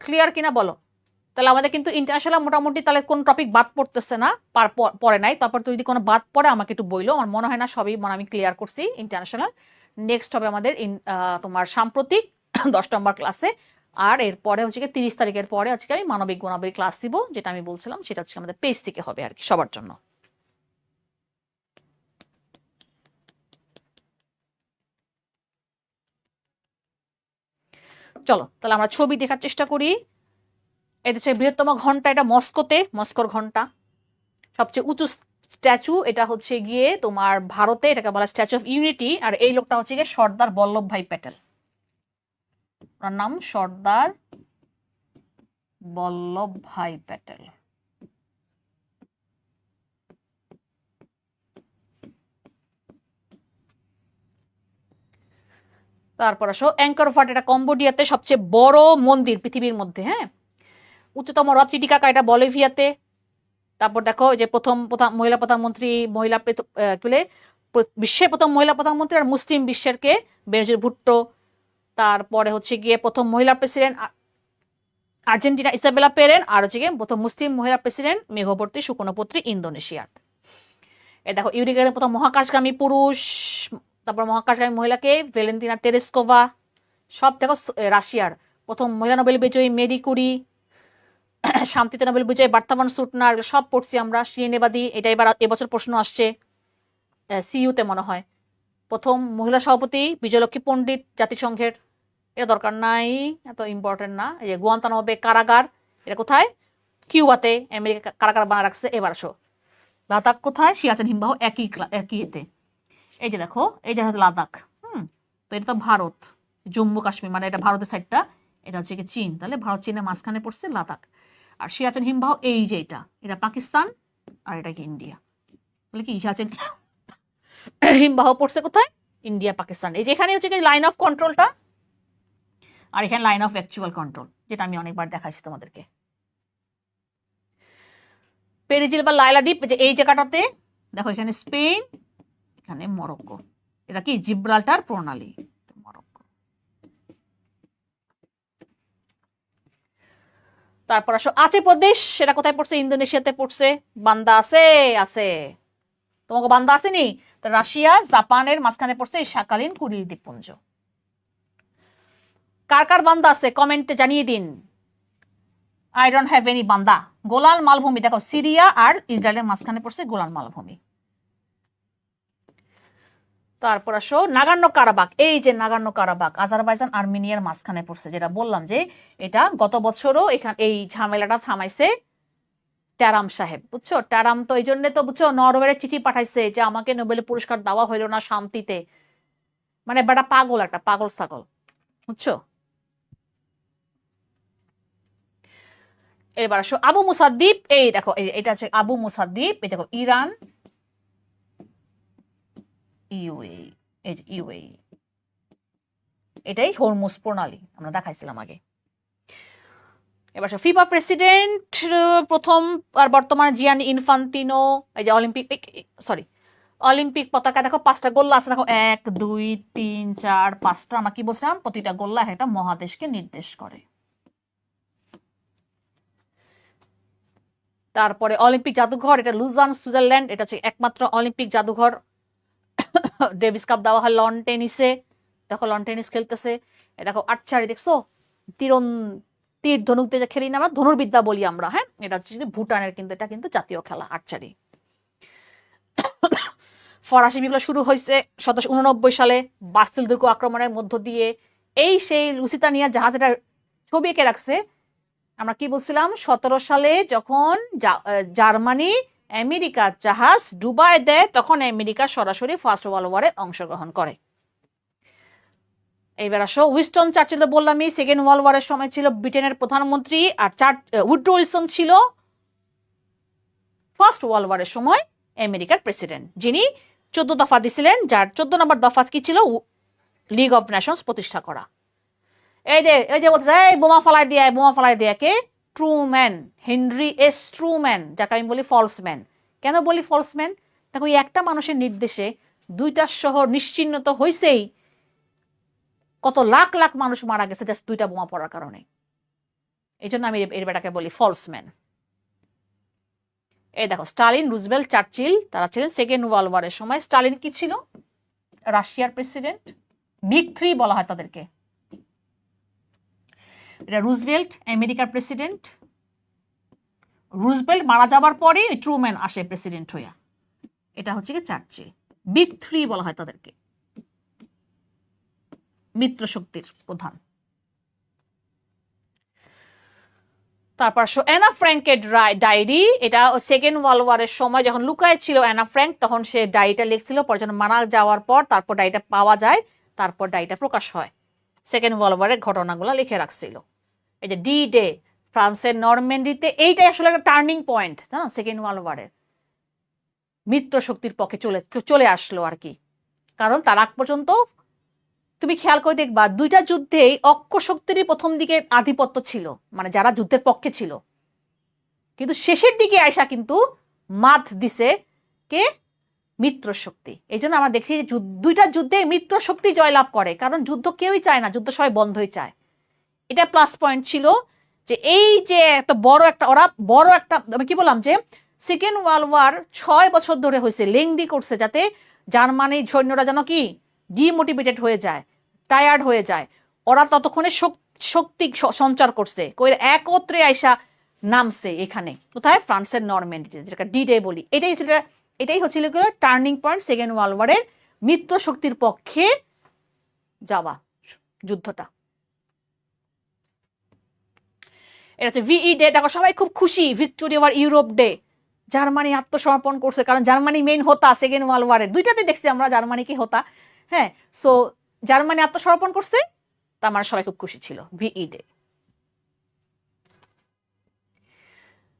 ক্লিয়ার কিনা বলো? তাহলে আমাদের কিন্তু ইন্টারন্যাশনাল মোটামুটি তাহলে কোন টপিক বাদ পড়তেছে না, পড়ে নাই। তারপর যদি কোনো বাদ পড়ে আমাকে একটু বইলো, আমার মনে হয় না সবই আমি ক্লিয়ার করছি ইন্টারন্যাশনাল। নেক্সট হবে আমাদের তোমার সাম্প্রতিক 10 নম্বর ক্লাসে। আর এরপরে হচ্ছে 30 তারিখের পরে আজকে আমি মানবিক গুণাবলী ক্লাস দিব, যেটা আমি বলছিলাম সেটা হচ্ছে আমাদের পেজ থেকে হবে আর কি, সবার জন্য। চলো তাহলে আমরা ছবি দেখার চেষ্টা করি। এটা হচ্ছে বৃহত্তম ঘন্টা, এটা মস্কোর ঘন্টা। সবচেয়ে উঁচু স্ট্যাচু এটা হচ্ছে গিয়ে তোমার ভারতে, এটাকে বলা স্ট্যাচু অফ ইউনিটি। আর এই লোকটা হচ্ছে গিয়ে সর্দার বল্লভভাই প্যাটেল, ওনার নাম সর্দার বল্লভভাই প্যাটেল। তারপর আসো অ্যাঙ্কর ওয়াট, এটা কম্বোডিয়াতে সবচেয়ে বড় মন্দির পৃথিবীর মধ্যে। হ্যাঁ, উচ্চতম হ্রদ টিটিকাকা, এটা বলিভিয়াতে। তারপর দেখো যে মহিলা প্রধানমন্ত্রী, বিশ্বের প্রথম মহিলা প্রধানমন্ত্রী আর মুসলিম বিশ্বের কে, বেনজির ভুট্টো। তারপরে হচ্ছে গিয়ে প্রথম মহিলা প্রেসিডেন্ট আর্জেন্টিনা ইসাবেলা পেরেন, আর হচ্ছে গিয়ে প্রথম মুসলিম মহিলা প্রেসিডেন্ট মেঘবর্তী সুকর্ণপত্রী ইন্দোনেশিয়ার। এ দেখো ইউরিকের প্রথম মহাকাশগামী পুরুষ, তারপর মহাকাশগামী মহিলাকে ভ্যালেন্টিনা তেরেস্কোভা। সব দেখো রাশিয়ার প্রথম মহিলা নোবেল বিজয়ী মেরি কুরি, শান্তিতে নোবেল বিজয়ী বার্তামান সুটনার, সব পড়ছি আমরা। শ্রীনেবাদী, এটা এবছর প্রশ্ন আসছে সিইউতে মনে হয়। প্রথম মহিলা সভাপতি বিজয়লক্ষ্মী পণ্ডিত জাতিসংঘের, এটা দরকার নাই, এত ইম্পর্টেন্ট না। এই যে গুয়ান্তানামো বে কারাগার, এটা কোথায়? কিউবাতে, আমেরিকা কারাগার বানা রাখছে। এবার আসো লাদাখ কোথায়? সিয়াচেন হিমবাহ, একই এতে। এই যে দেখো, এই যে লাদাখ, তো এটা তো ভারত, জম্মু কাশ্মীর মানে এটা ভারতের সাইডটা, এটা হচ্ছে কি চীন, তাহলে ভারত চীনের মাঝখানে পড়ছে লাদাখ। আর সিয়াচেন হিমবাহ এই যে এটা পাকিস্তান, আর এটা কি ইন্ডিয়া। তাহলে কি সিয়াচেন হিমবাহ পড়ছে কোথায়? ইন্ডিয়া পাকিস্তান। এই যে এখানে হচ্ছে কি লাইন অফ কন্ট্রোলটা, আর এখানে লাইন অফ অ্যাকচুয়াল কন্ট্রোল, যেটা আমি অনেকবার দেখাইছি তোমাদেরকে। পেরিজিল বা লাইলা দ্বীপ, যে এই জায়গাটাতে দেখো, এখানে স্পেন, এখানে মরক্কো। এটা কি জিব্রাল্টার প্রণালী, মরক্কো। তারপর আসো আচে প্রদেশ, সেটা কোথায় পড়ছে? ইন্দোনেশিয়াতে পড়ছে। বান্দা আছে তোমাকে বান্দা আসেনি? রাশিয়া জাপানের মাঝখানে পড়ছে এই শাকালিন কুরিল দ্বীপপুঞ্জ। কার কার বান্দা আছে কমেন্টে জানিয়ে দিন। আই ডোন্ট হ্যাভ এনি বান্দা। গোলান মালভূমি, দেখো সিরিয়া আর ইসরায়েলের মাঝখানে পড়ছে গোলান মালভূমি। তারপর আসো নাগার্নো কারাবাক, এই যে নাগার্নো কারাবাক আজারবাইজান আর্মেনিয়ার মাঝখানে পড়ছে, যেটা বললাম যে এটা গত বছরও এখানে এই ঝামেলাটা থামাইছে ট্যারাম সাহেব, বুঝছো? ট্যারাম তো এই জন্য তো বুঝছো নরওয়ের চিঠি পাঠাইছে যে আমাকে নোবেল পুরস্কার দেওয়া হইল না শান্তিতে, মানে বেটা পাগল, একটা পাগল ছাগল, বুঝছো? এবার আসো আবু মুসা দ্বীপ, এই দেখো এটা হচ্ছে আবু মুসা দ্বীপ, এই দেখো ইরান, ইউএই, এই যে ইউএই, এটাই হরমুজ প্রণালী, আমরা দেখাইছিলাম আগে। এবার ফিফা প্রেসিডেন্ট প্রথম আর বর্তমানে জিয়ানি ইনফান্তিনো। এই যে অলিম্পিক পতাকা দেখো 5টা গোল্লা আছে, দেখো 1 2 3 4 5টা। আমরা কি বলছিলাম? প্রতিটা গোল্লা একটা মহাদেশকে নির্দেশ করে। তারপরে অলিম্পিক জাদুঘর, এটা লুজান সুইজারল্যান্ড, এটা হচ্ছে একমাত্র অলিম্পিক জাদুঘর। ডেভিস কাপ দেওয়া হয় লন টেনিসে, দেখো লন টেনিস খেলতেছে। দেখো আর্চারি দেখছো, তীর ধনুক দিয়ে খেলি না আমরা, ধনুর্বিদ্যা বলি আমরা। হ্যাঁ, এটা হচ্ছে ভুটানের, কিন্তু এটা কিন্তু জাতীয় খেলা আর্চারি। ফরাসি বিপ্লব শুরু হয়েছে 1789 সালে বাস্তিল দুর্গ আক্রমণের মধ্য দিয়ে। এই সেই লুসিতানিয়া জাহাজ, এটা ছবি এঁকে রাখছে আমরা কি বলছিলাম 17 সালে যখন জার্মানি আমেরিকার জাহাজ ডুবায় দেয় তখন আমেরিকা সরাসরি ফার্স্ট ওয়ার্ল্ড ওয়ারে অংশগ্রহণ করে। এইবার আসো উইনস্টন চার্চিল তো বললামই সেকেন্ড ওয়ার্ল্ড ওয়ারের সময় ছিল ব্রিটেনের প্রধানমন্ত্রী, আর উড্রো উইলসন ছিল ফার্স্ট ওয়ার্ল্ড ওয়ারের সময় আমেরিকার প্রেসিডেন্ট, যিনি 14 দফা দিছিলেন, যার 14 নম্বর দফা কি ছিল লিগ অফ নেশনস প্রতিষ্ঠা করা। এই যে বলছে বোমা ফালাই দিয়ে কে? ট্রুম্যান, হেনরি এস ট্রুম্যান, যাকে আমি বলি ফলস ম্যান। কেন বলি ফলস ম্যান? দেখো এই একটা মানুষের নির্দেশে 2টা শহর নিশ্চিহ্নিত হয়েছেই, কত লাখ লাখ মানুষ মারা গেছে জাস্ট 2টা বোমা পড়ার কারণে। এই জন্য আমি এর বেটাকে বলি ফলস ম্যান। এই দেখো স্টালিন, রুজভেল্ট, চার্চিল, তারা ছিলেন সেকেন্ড ওয়ার্ল্ড ওয়ারের সময়। স্টালিন কি ছিল? রাশিয়ার প্রেসিডেন্ট, বিগ 3 বলা হয় তাদেরকে। এটা রুজভেল্ট আমেরিকার প্রেসিডেন্ট, রুজভেল্ট মারা যাবার পরে ট্রুম্যান আসে প্রেসিডেন্ট হইয়া। এটা হচ্ছে কি চার্চিল। বিগ 3 বলা হয় তাদেরকে, মিত্র শক্তির প্রধান। তারপর অ্যানা ফ্র্যাঙ্কের ডায়েরি, এটা সেকেন্ড ওয়ার্ল্ড ওয়ারের সময় যখন লুকায় ছিল অ্যানা ফ্র্যাঙ্ক, তখন সে ডায়েরিটা লিখছিল, পরে যখন মারা যাওয়ার পর তারপর ডায়েরিটা পাওয়া যায়, তারপর ডায়েরিটা প্রকাশ হয়। সেকেন্ড ওয়ার্ল্ড ওয়ারের ঘটনাগুলো লিখে রাখছিল। এই যে ডি ডে, ফ্রান্সের নরম্যান্ডিতে, এইটাই আসলে একটা টার্নিং পয়েন্ট, জানো, সেকেন্ড ওয়ার্ল্ড ওয়ারের মিত্র শক্তির পক্ষে চলে আসলো আর কি। কারণ তার আগ পর্যন্ত তুমি খেয়াল করে দেখবা 2টা যুদ্ধেই অক্ষ শক্তিরই প্রথম দিকে আধিপত্য ছিল, মানে যারা যুদ্ধের পক্ষে ছিল, কিন্তু শেষের দিকে আয়সা কিন্তু মাত দিছে কে? মিত্র শক্তি। এই জন্য আমরা দেখছি যে 2টা যুদ্ধে মিত্র শক্তি জয়লাভ করে, কারণ যুদ্ধ কেউই চায় না, যুদ্ধ সবাই বন্ধই চায়। এটা প্লাস পয়েন্ট ছিল যে এই যে এত বড় একটা আমি কি বললাম যে সেকেন্ড ওয়ার্ল্ড ওয়ার 6 বছর ধরে হয়েছে, লেংদি করছে, যাতে জার্মানির সৈন্যরা যেন কি ডিমোটিভেটেড হয়ে যায়, টায়ার্ড হয়ে যায়। ওরা ততক্ষণে শক্তি সঞ্চার করছে, একত্রে আইসা নামছে এখানে, কোথায়? ফ্রান্সের নরম্যান্ডিতে, যেটা ডি ডে বলি। এটাই হচ্ছিল টার্নিং পয়েন্ট সেকেন্ড ওয়ার্ল্ড ওয়ারের, মিত্র শক্তির পক্ষে যাওয়া যুদ্ধটা। এটা হচ্ছে ভিই ডে। দেখো সবাই খুব খুশি, victory over Europe day. Germany আত্মসমর্পণ করছে, কারণ জার্মানি মেইন হোতা সেকেন্ড ওয়ার্ল্ড ওয়ারে, 2টাতে দেখছি আমরা জার্মানিকে হোতা। হ্যাঁ, সো জার্মানি আত্মসমর্পণ করছে, তার মানে সবাই খুব খুশি ছিল, ভিই ডে।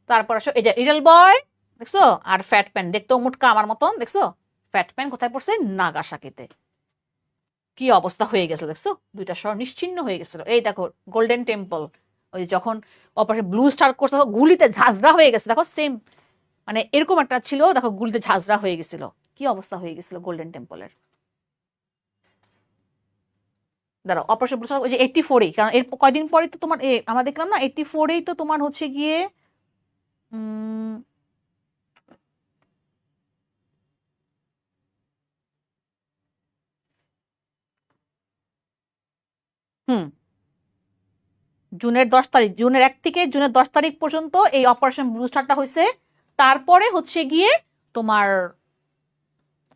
তারপর আসো এই যে লিটল বয়, দেখছো, আর ফ্যাট প্যান, দেখতেও মুটকা আমার মতন, দেখছো ফ্যাট প্যান কোথায় পড়ছে? নাগাসাকিতে। কি অবস্থা হয়ে গেছে দেখছো, 2টা শহর নিশ্চিহ্ন হয়ে গেছিল। এই দেখো গোল্ডেন টেম্পল, ওই যখন অপারেশন ব্লু স্টার করছে গুলিতে ঝাঁঝরা হয়ে গেছে, দেখো সেম, মানে এরকম একটা ছিল, দেখো গুলিতে ঝাঁঝরা হয়ে গেছিল, কি অবস্থা হয়ে গেছিল গোল্ডেন টেম্পলের। দাঁড়াও, অপারেশন ব্লু স্টার ওই যে 84-এই, কারণ এর কয়দিন পরে তো তোমার আমরা দেখলাম না 84-এই তো তোমার হচ্ছে গিয়ে জুনের 10 তারিখ, জুনের 1 থেকে জুনের 10 তারিখ পর্যন্ত এই অপারেশন ব্লু স্টারটা হয়েছে। তারপরে হচ্ছে গিয়ে তোমার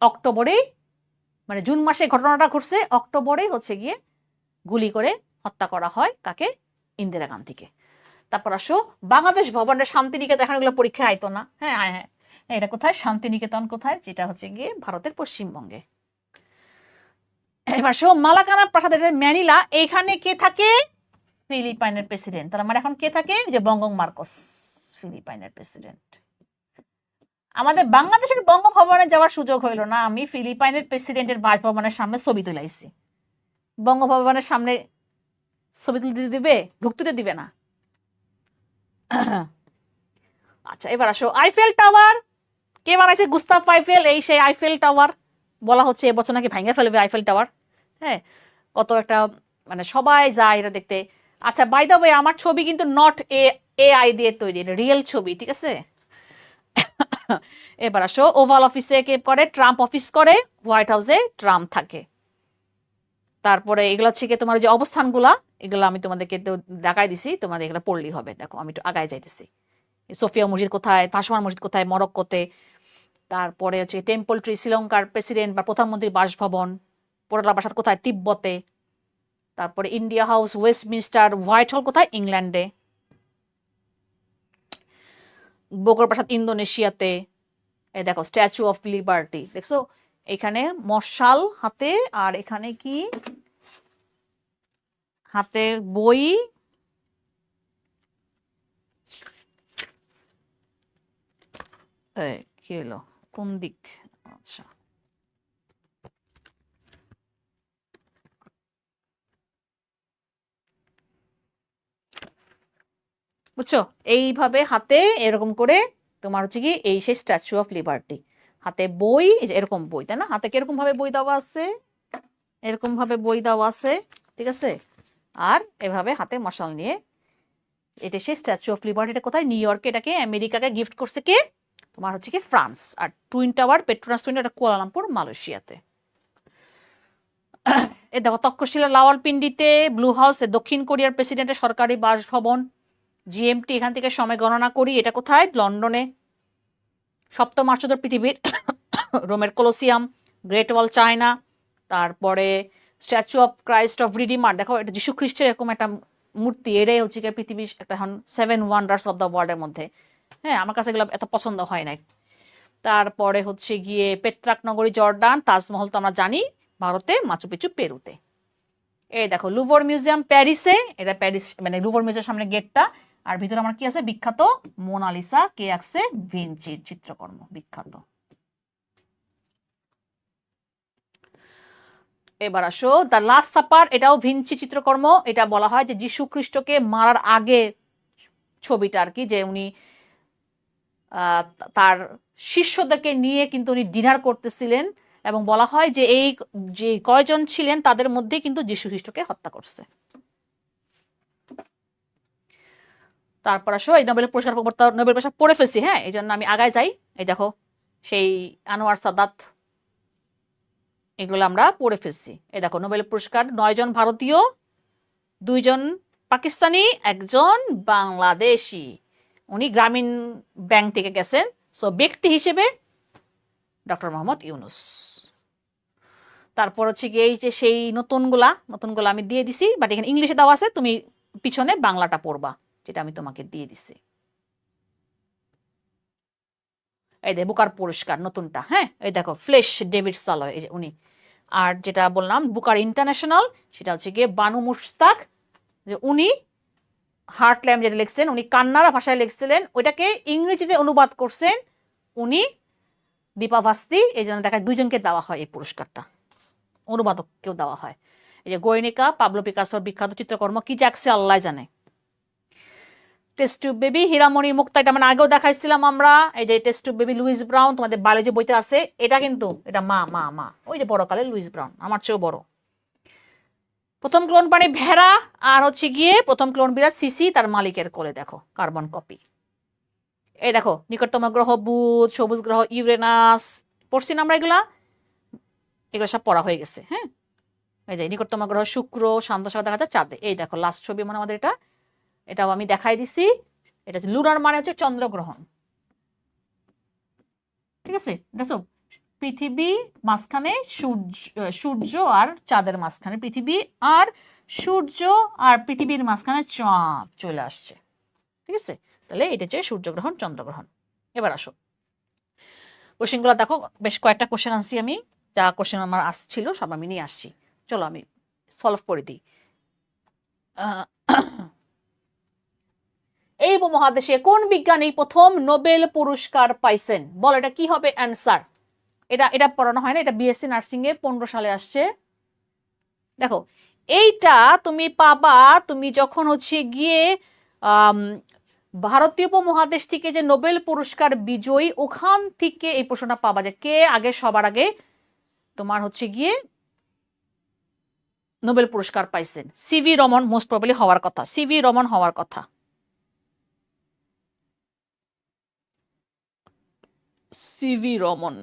অক্টোবরে, মানে জুন মাসে ঘটনাটা ঘটছে, অক্টোবরে হচ্ছে গিয়ে গুলি করে হত্যা করা হয় কাকে? ইন্দিরা গান্ধীকে। তারপর আসো বাংলাদেশ ভবনের শান্তিনিকেতন, এখন এগুলো পরীক্ষা আইতো না। হ্যাঁ হ্যাঁ হ্যাঁ, এটা কোথায়? শান্তিনিকেতন কোথায়? যেটা হচ্ছে গিয়ে ভারতের পশ্চিমবঙ্গে। এবার আসো মালাকানা প্রাসাদের ম্যানিলা, এখানে কে থাকে? ফিলিপাইনের প্রেসিডেন্ট। তার মানে এখন কে থাকে? যে বঙ্গং মার্কস, ফিলিপাইনের প্রেসিডেন্ট। আমাদের বাংলাদেশের বঙ্গভবনে যাওয়ার সুযোগ হইল না, আমি ফিলিপাইনের প্রেসিডেন্টের বাসভবনের সামনে ছবি তুলাইছি। বঙ্গভবনের সামনে ছবি তুলতে দিবে? ঢুকতে দিবে না। আচ্ছা এবার আসো আইফেল টাওয়ার, কে বানাইছে? Gustave Eiffel. এই সেই আইফেল টাওয়ার, বলা হচ্ছে এবছর নাকি ভাঙে ফেলবে আইফেল টাওয়ার। হ্যাঁ, কত একটা, মানে সবাই যায় এটা দেখতে। আচ্ছা বাই দ্য ওয়ে, আমার ছবি কিন্তু নট এআই দিয়ে তৈরি, রিয়েল ছবি, ঠিক আছে? এবার আসো ওভাল অফিসে কে করে? ট্রাম্প অফিস করে, হোয়াইট হাউসে ট্রাম্প থাকে। তারপরে এগুলো হচ্ছে কি তোমার যে অবস্থানগুলা, এগুলো আমি তোমাদেরকে দেখাই দিছি, তোমাদের এগুলো পড়লেই হবে। দেখো আমি একটু আগায় যাইতেছি। সোফিয়া মসজিদ কোথায়? ভাসমান মসজিদ কোথায়? মরক্কোতে। তারপরে হচ্ছে টেম্পল ট্রি, শ্রীলঙ্কার প্রেসিডেন্ট বা প্রধানমন্ত্রীর বাসভবন। পোর্টাল প্রাসাদ কোথায়? তিব্বতে। তারপরে ইন্ডিয়া হাউস, ওয়েস্টমিনস্টার, হোয়াইট হল কোথায়? ইংল্যান্ডে। বগর প্রাসাদ ইন্দোনেশিয়াতে। এই দেখো স্ট্যাচু অফ লিবার্টি, দেখছো এখানে মশাল হাতে, আর এখানে কি হাতে বই। কি হলো, কোন দিক? আচ্ছা, বুঝছো, এইভাবে হাতে এরকম করে তোমার হচ্ছে কি এই সেই স্ট্যাচু অফ লিবার্টি, হাতে বই, এই যে এরকম বই, তাই না? হাতে কিরকম ভাবে বই দেওয়া আছে, এরকম ভাবে বই দেওয়া আছে, ঠিক আছে। আর এভাবে হাতে মশাল নিয়ে, এটা সেই স্ট্যাচু অফ লিবার্টি। এটা কোথায়? নিউ ইয়র্কে। এটাকে আমেরিকাকে গিফট করছে কে? তোমার হচ্ছে কি ফ্রান্স। আর টুইন টাওয়ার, পেট্রোনাস টুইন, এটা কুয়ালালামপুর মালয়েশিয়াতে। এ দেখো তক্ষশিলা রাওয়ালপিন্ডিতে ব্লু হাউস, দক্ষিণ কোরিয়ার প্রেসিডেন্টের সরকারি বাসভবন। জিএমটি এখান থেকে সময় গণনা করি, এটা কোথায়? লন্ডনে। সপ্তম আশ্চর্য পৃথিবীর রোমের কলোসিয়াম, গ্রেট ওয়াল চায়না, তারপরে statue of Christ of redeemer, দেখো এটা যীশু খ্রিস্টের এরকম একটা মূর্তি, এটাই হচ্ছে গিয়ে পৃথিবীর একটা সেভেন ওয়ান্ডার্স অফ দ্য ওয়ার্ল্ডের মধ্যে। হ্যাঁ, আমার কাছে এগুলো এত পছন্দ হয় নাই। তারপরে হচ্ছে গিয়ে পেট্রাক নগরী জর্ডান, তাজমহল তো আমরা জানি ভারতে, মাচু পিচু পেরুতে। এই দেখো লুভর মিউজিয়াম প্যারিসে, এটা প্যারিস মানে লুভর মিউজিয়ামের সামনে গেটটা। আর ভিতরে আমার কি আছে? বিখ্যাত মোনালিসা, কে আঁকছে? ভিঞ্চির চিত্রকর্ম, বিখ্যাত। এবার আসো দ্য লাস্ট সাপার, এটাও ভিঞ্চি চিত্রকর্ম। এটা বলা হয় যে যীশু খ্রিস্টকে মারার আগে ছবিটা আর কি, যে উনি তার শিষ্যদেরকে নিয়ে কিন্তু উনি ডিনার করতেছিলেন, এবং বলা হয় যে এই যে কয়জন ছিলেন তাদের মধ্যে কিন্তু যীশু খ্রিস্টকে হত্যা করছে। তারপর আসো এই নোবেল পুরস্কার, নোবেল পুরস্কার পড়ে ফেলছি, হ্যাঁ, এই জন্য আমি আগায় যাই। এই দেখো সেই আনোয়ার সাদাত, এগুলো আমরা পড়ে ফেলছি। এই দেখো নোবেল পুরস্কার 9 জন ভারতীয়, 2 জন পাকিস্তানি, 1 জন বাংলাদেশি। উনি গ্রামীণ ব্যাংক থেকে গেছেন। সো ব্যক্তি হিসেবে ডক্টর মোহাম্মদ ইউনুস। তারপর হচ্ছে গিয়ে এই যে সেই নতুনগুলা আমি দিয়ে দিছি, বাট এখানে ইংলিশে দেওয়া আছে, তুমি পিছনে বাংলাটা পড়বা, যেটা আমি তোমাকে দিয়ে দিছি। এই দেখো বুকার পুরস্কার নতুনটা, হ্যাঁ, এই দেখো ফ্লেশ ডেভিড সালয়, এই যে উনি। আর যেটা বললাম বুকার ইন্টারন্যাশনাল, সেটা হচ্ছে গিয়ে বানু মুশতাক, যে উনি হার্টল্যান্ড যেটা লিখছেন, উনি কান্নাড়া ভাষায় লিখছিলেন, ওইটাকে ইংরেজিতে অনুবাদ করছেন উনি দীপা ভাস্তি। এই জন্য দেখা 2 জনকে দেওয়া হয় এই পুরস্কারটা, অনুবাদককেও দেওয়া হয়। এই যে গৈনিকা, পাবলো পিকাসোর বিখ্যাত চিত্রকর্ম, কি জাগছে আল্লাহ জানে। Test tube baby, Hiramoni Mukta, এটা মানে আগেও দেখাইছিলাম আমরা। এই যে test tube baby Louise Brown, তোমাদের বায়োলজি বইতে আছে। এটা কিন্তু এটা মা মা মা, ওই যে বড় কালে লুইস ব্রাউন, আমার চেয়েও বড়। প্রথম ক্লোন প্রাণী ভেড়া, আর হচ্ছে গিয়ে প্রথম ক্লোন বিড়াল সিসি তার মালিকের কোলে, দেখো কার্বন কপি। এই দেখো নিকটতম গ্রহ বুধ, সবুজ গ্রহ ইউরেনাস, পড়ছি না আমরা এগুলা, এগুলো সব পড়া হয়ে গেছে, হ্যাঁ। এই যে নিকটতম গ্রহ শুক্র, শান্ত সাগর দেখা যায় চাঁদে। এই দেখো লাস্ট ছবি মানে আমাদের এটা, এটাও আমি দেখাই দিছি। এটা হচ্ছে লুনার, মানে হচ্ছে চন্দ্রগ্রহণ, ঠিক আছে। দেখো পৃথিবী মাঝখানে, সূর্য আর চাঁদের মাঝখানে পৃথিবী, আর সূর্য আর পৃথিবীর মাঝখানে চাঁদ চলে আসছে, ঠিক আছে। তাহলে এটা হচ্ছে সূর্যগ্রহণ, চন্দ্রগ্রহণ। এবার আসো কোশ্চেনগুলো দেখো, বেশ কয়েকটা কোশ্চেন আনছি আমি, যা কোশ্চেন আমার আসছিল সব আমি নিয়ে আসছি। চলো আমি সলভ করে দিই। এই উপমহাদেশে কোন বিজ্ঞানী প্রথম নোবেল পুরস্কার পাইছেন? বল, এটা কি হবে অ্যান্সার? এটা এটা পড়ানো হয় না, এটা বিএসসি নার্সিং এ 15 সালে আসছে। দেখো এইটা তুমি পাবা তুমি যখন হচ্ছে গিয়ে ভারতীয় উপমহাদেশ থেকে যে নোবেল পুরস্কার বিজয়ী, ওখান থেকে এই প্রশ্নটা পাবা যে কে আগে, সবার আগে তোমার হচ্ছে গিয়ে নোবেল পুরস্কার পাইছেন। সিভি রমন মোস্ট প্রবাবলি হওয়ার কথা, সিভি রমন হওয়ার কথা। সিভি রমন।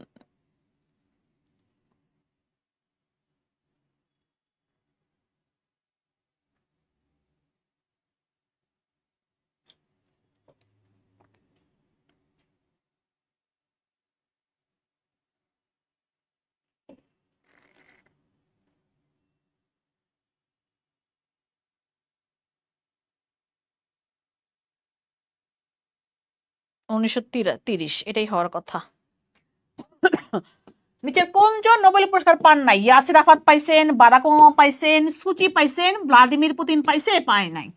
1930 এটাই হওয়ার কথা। নিচের কোনজন নোবেল পুরস্কার পান নাই? ইয়াসির আরাফাত পাইছেন, বারাক ওবামা পাইছেন, সুচি পাইছেন, ভ্লাদিমির পুতিন পাইছে, পায় নাই।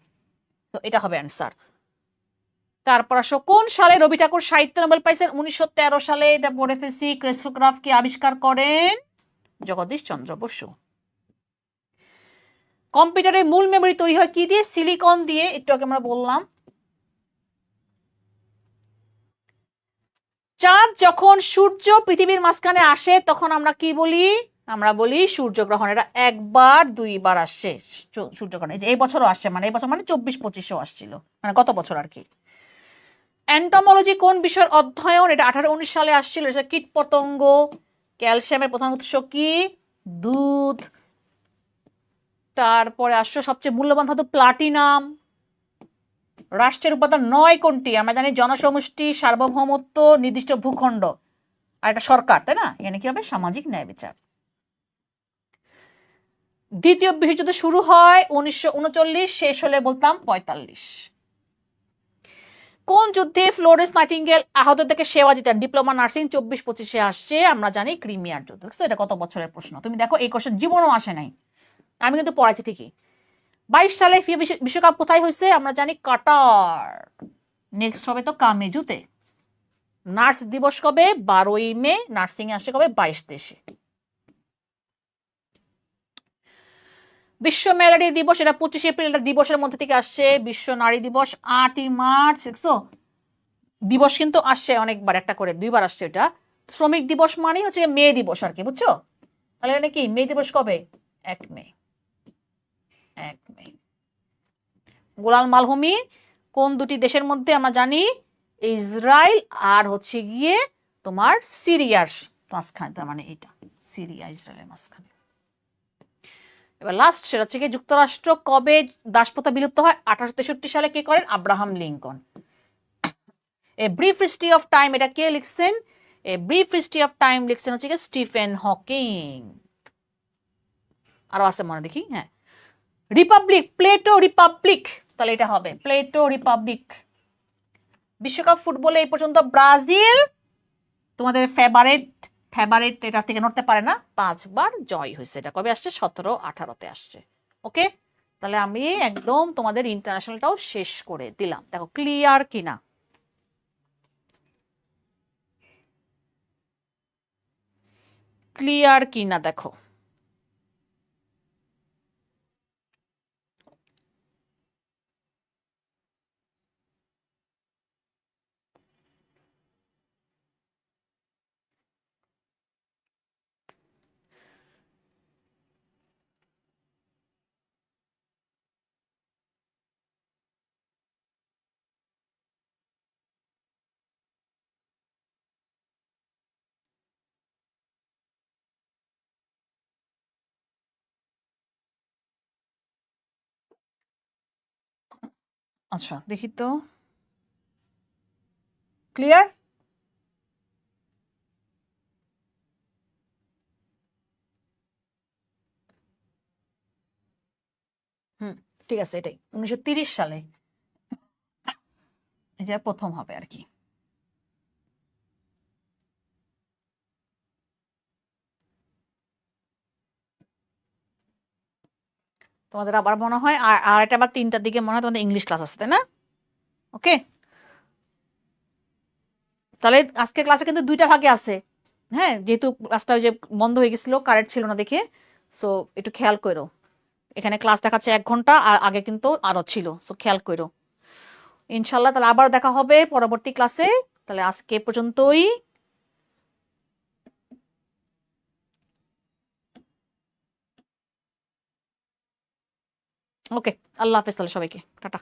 তো এটা হবে অ্যান্সার। তারপর আসো, কোন সালে রবি ঠাকুর সাহিত্য নোবেল পাইছেন? 1913 সালে। এটা পড়ে ফেলছি। ক্রেস্টোগ্রাফ কে আবিষ্কার করেন? জগদীশ চন্দ্র বসু। কম্পিউটারের মূল মেমরি তৈরি হয় কি দিয়ে? সিলিকন দিয়ে, একটু আগে আমরা বললাম। চাঁদ যখন সূর্য পৃথিবীর মাঝখানে আসে তখন আমরা কি বলি? আমরা বলি সূর্যগ্রহণ। এটা একবার দুইবার আসছে সূর্যগ্রহণ। এই বছরও আসছে, মানে এই বছর মানে 24-25 আসছিল, মানে গত বছর আর কি। অ্যান্টোমোলজি কোন বিষয়ের অধ্যয়ন? এটা 1819 সালে আসছিল। এটা কীট পতঙ্গ। ক্যালসিয়ামের প্রধান উৎস কি? দুধ। তারপরে আসছে সবচেয়ে মূল্যবান ধাতু প্লাটিনাম। রাষ্ট্রের উপাদান 9 কোনটি? আমরা জানি জনসমষ্টি, সার্বভৌমত্ব, নির্দিষ্ট ভূখণ্ড, আর এটা সরকার, তাই না? এখানে কি হবে? সামাজিক ন্যায় বিচার। দ্বিতীয় বিশ্বযুদ্ধ শুরু হয় 1939, শেষ হলে বলতাম 45। কোন যুদ্ধে ফ্লোরেন্স নাইটিঙ্গেল আহত থেকে সেবা দিতেন? Diploma nursing. 24-25 আসছে, আমরা জানি ক্রিমিয়ার যুদ্ধ। দেখছো, এটা কত বছরের প্রশ্ন। তুমি দেখো এই কোশ্চেন জীবনও আসে নাই, আমি কিন্তু পড়াইছি ঠিকই। 22 সালে ফিফা বিশ্বকাপ কোথায় হয়েছে? আমরা জানি কাটার। নেক্সট হবে তো কামেজুতে। নার্স দিবস কবে? 12ই মে। নার্সিং এ আসছে কবে? 22 দেশে। বিশ্ব ম্যালেরিয়া দিবস, এটা 25 এপ্রিল। এটা দিবসের মধ্যে থেকে আসছে। বিশ্ব নারী দিবস 8ই মার্চ। দেখছো, দিবস কিন্তু আসছে অনেকবার, একটা করে দুইবার আসছে এটা। শ্রমিক দিবস মানে হচ্ছে মে দিবস আর কি, বুঝছো? তাহলে মানে কি মে দিবস কবে? 1 মে। 1 মে। গোলান মালভূমি কোন দুটি দেশের মধ্যে? আমরা জানি ইসরায়েল আর হচ্ছে গিয়ে তোমার সিরিয়ার মাঝখানে, তার মানে এটা সিরিয়া ইসরায়েলের মাঝখানে। এবার লাস্ট, সেটা হচ্ছে গিয়ে যুক্তরাষ্ট্র কবে দাসপ্রথা বিলুপ্ত হয়? 1863 সালে। কে করেন? Abraham Lincoln. A brief history of time, এটা কে লিখছেন? A brief history of time লিখছেন হচ্ছে গিয়ে স্টিফেন হকিং। আরো আছে মনে দেখি, হ্যাঁ। রিপাবলিক, প্লেটো রিপাবলিক, তাহলে এটা হবে প্লেটো রিপাবলিক। বিশ্বকাপ ফুটবলে এই পর্যন্ত ব্রাজিল, তোমাদের ফেভারিট এটা থেকে নড়তে পারে না, 5 বার জয় হয়েছে। এটা কবে আসছে? 17-18-তে আসছে। ওকে, তাহলে আমি একদম তোমাদের ইন্টারন্যাশনালটাও শেষ করে দিলাম। দেখো ক্লিয়ার কিনা? ক্লিয়ার কিনা দেখো। আচ্ছা দেখি তো, ক্লিয়ার? হুম, ঠিক আছে। এটাই 1930 সালে এটা প্রথম হবে আর কি। তোমাদের আবার মনে হয় আর এটা আবার 3টার দিকে মনে হয় তোমাদের ইংলিশ ক্লাস আছে, তাই না? ওকে, তাহলে আজকে ক্লাসে কিন্তু 2টা ভাগে আছে। হ্যাঁ, যেহেতু ক্লাসটা ওই যে বন্ধ হয়ে গেছিল, কারেন্ট ছিল না দেখে, সো একটু খেয়াল করো। এখানে ক্লাস দেখাচ্ছে 1 ঘন্টা, আর আগে কিন্তু আরো ছিল, সো খেয়াল করো। ইনশাল্লাহ তাহলে আবার দেখা হবে পরবর্তী ক্লাসে। তাহলে আজকে পর্যন্তই। ওকে, আল্লাহ হাফেজ তাহলে সবাইকে, টাটা।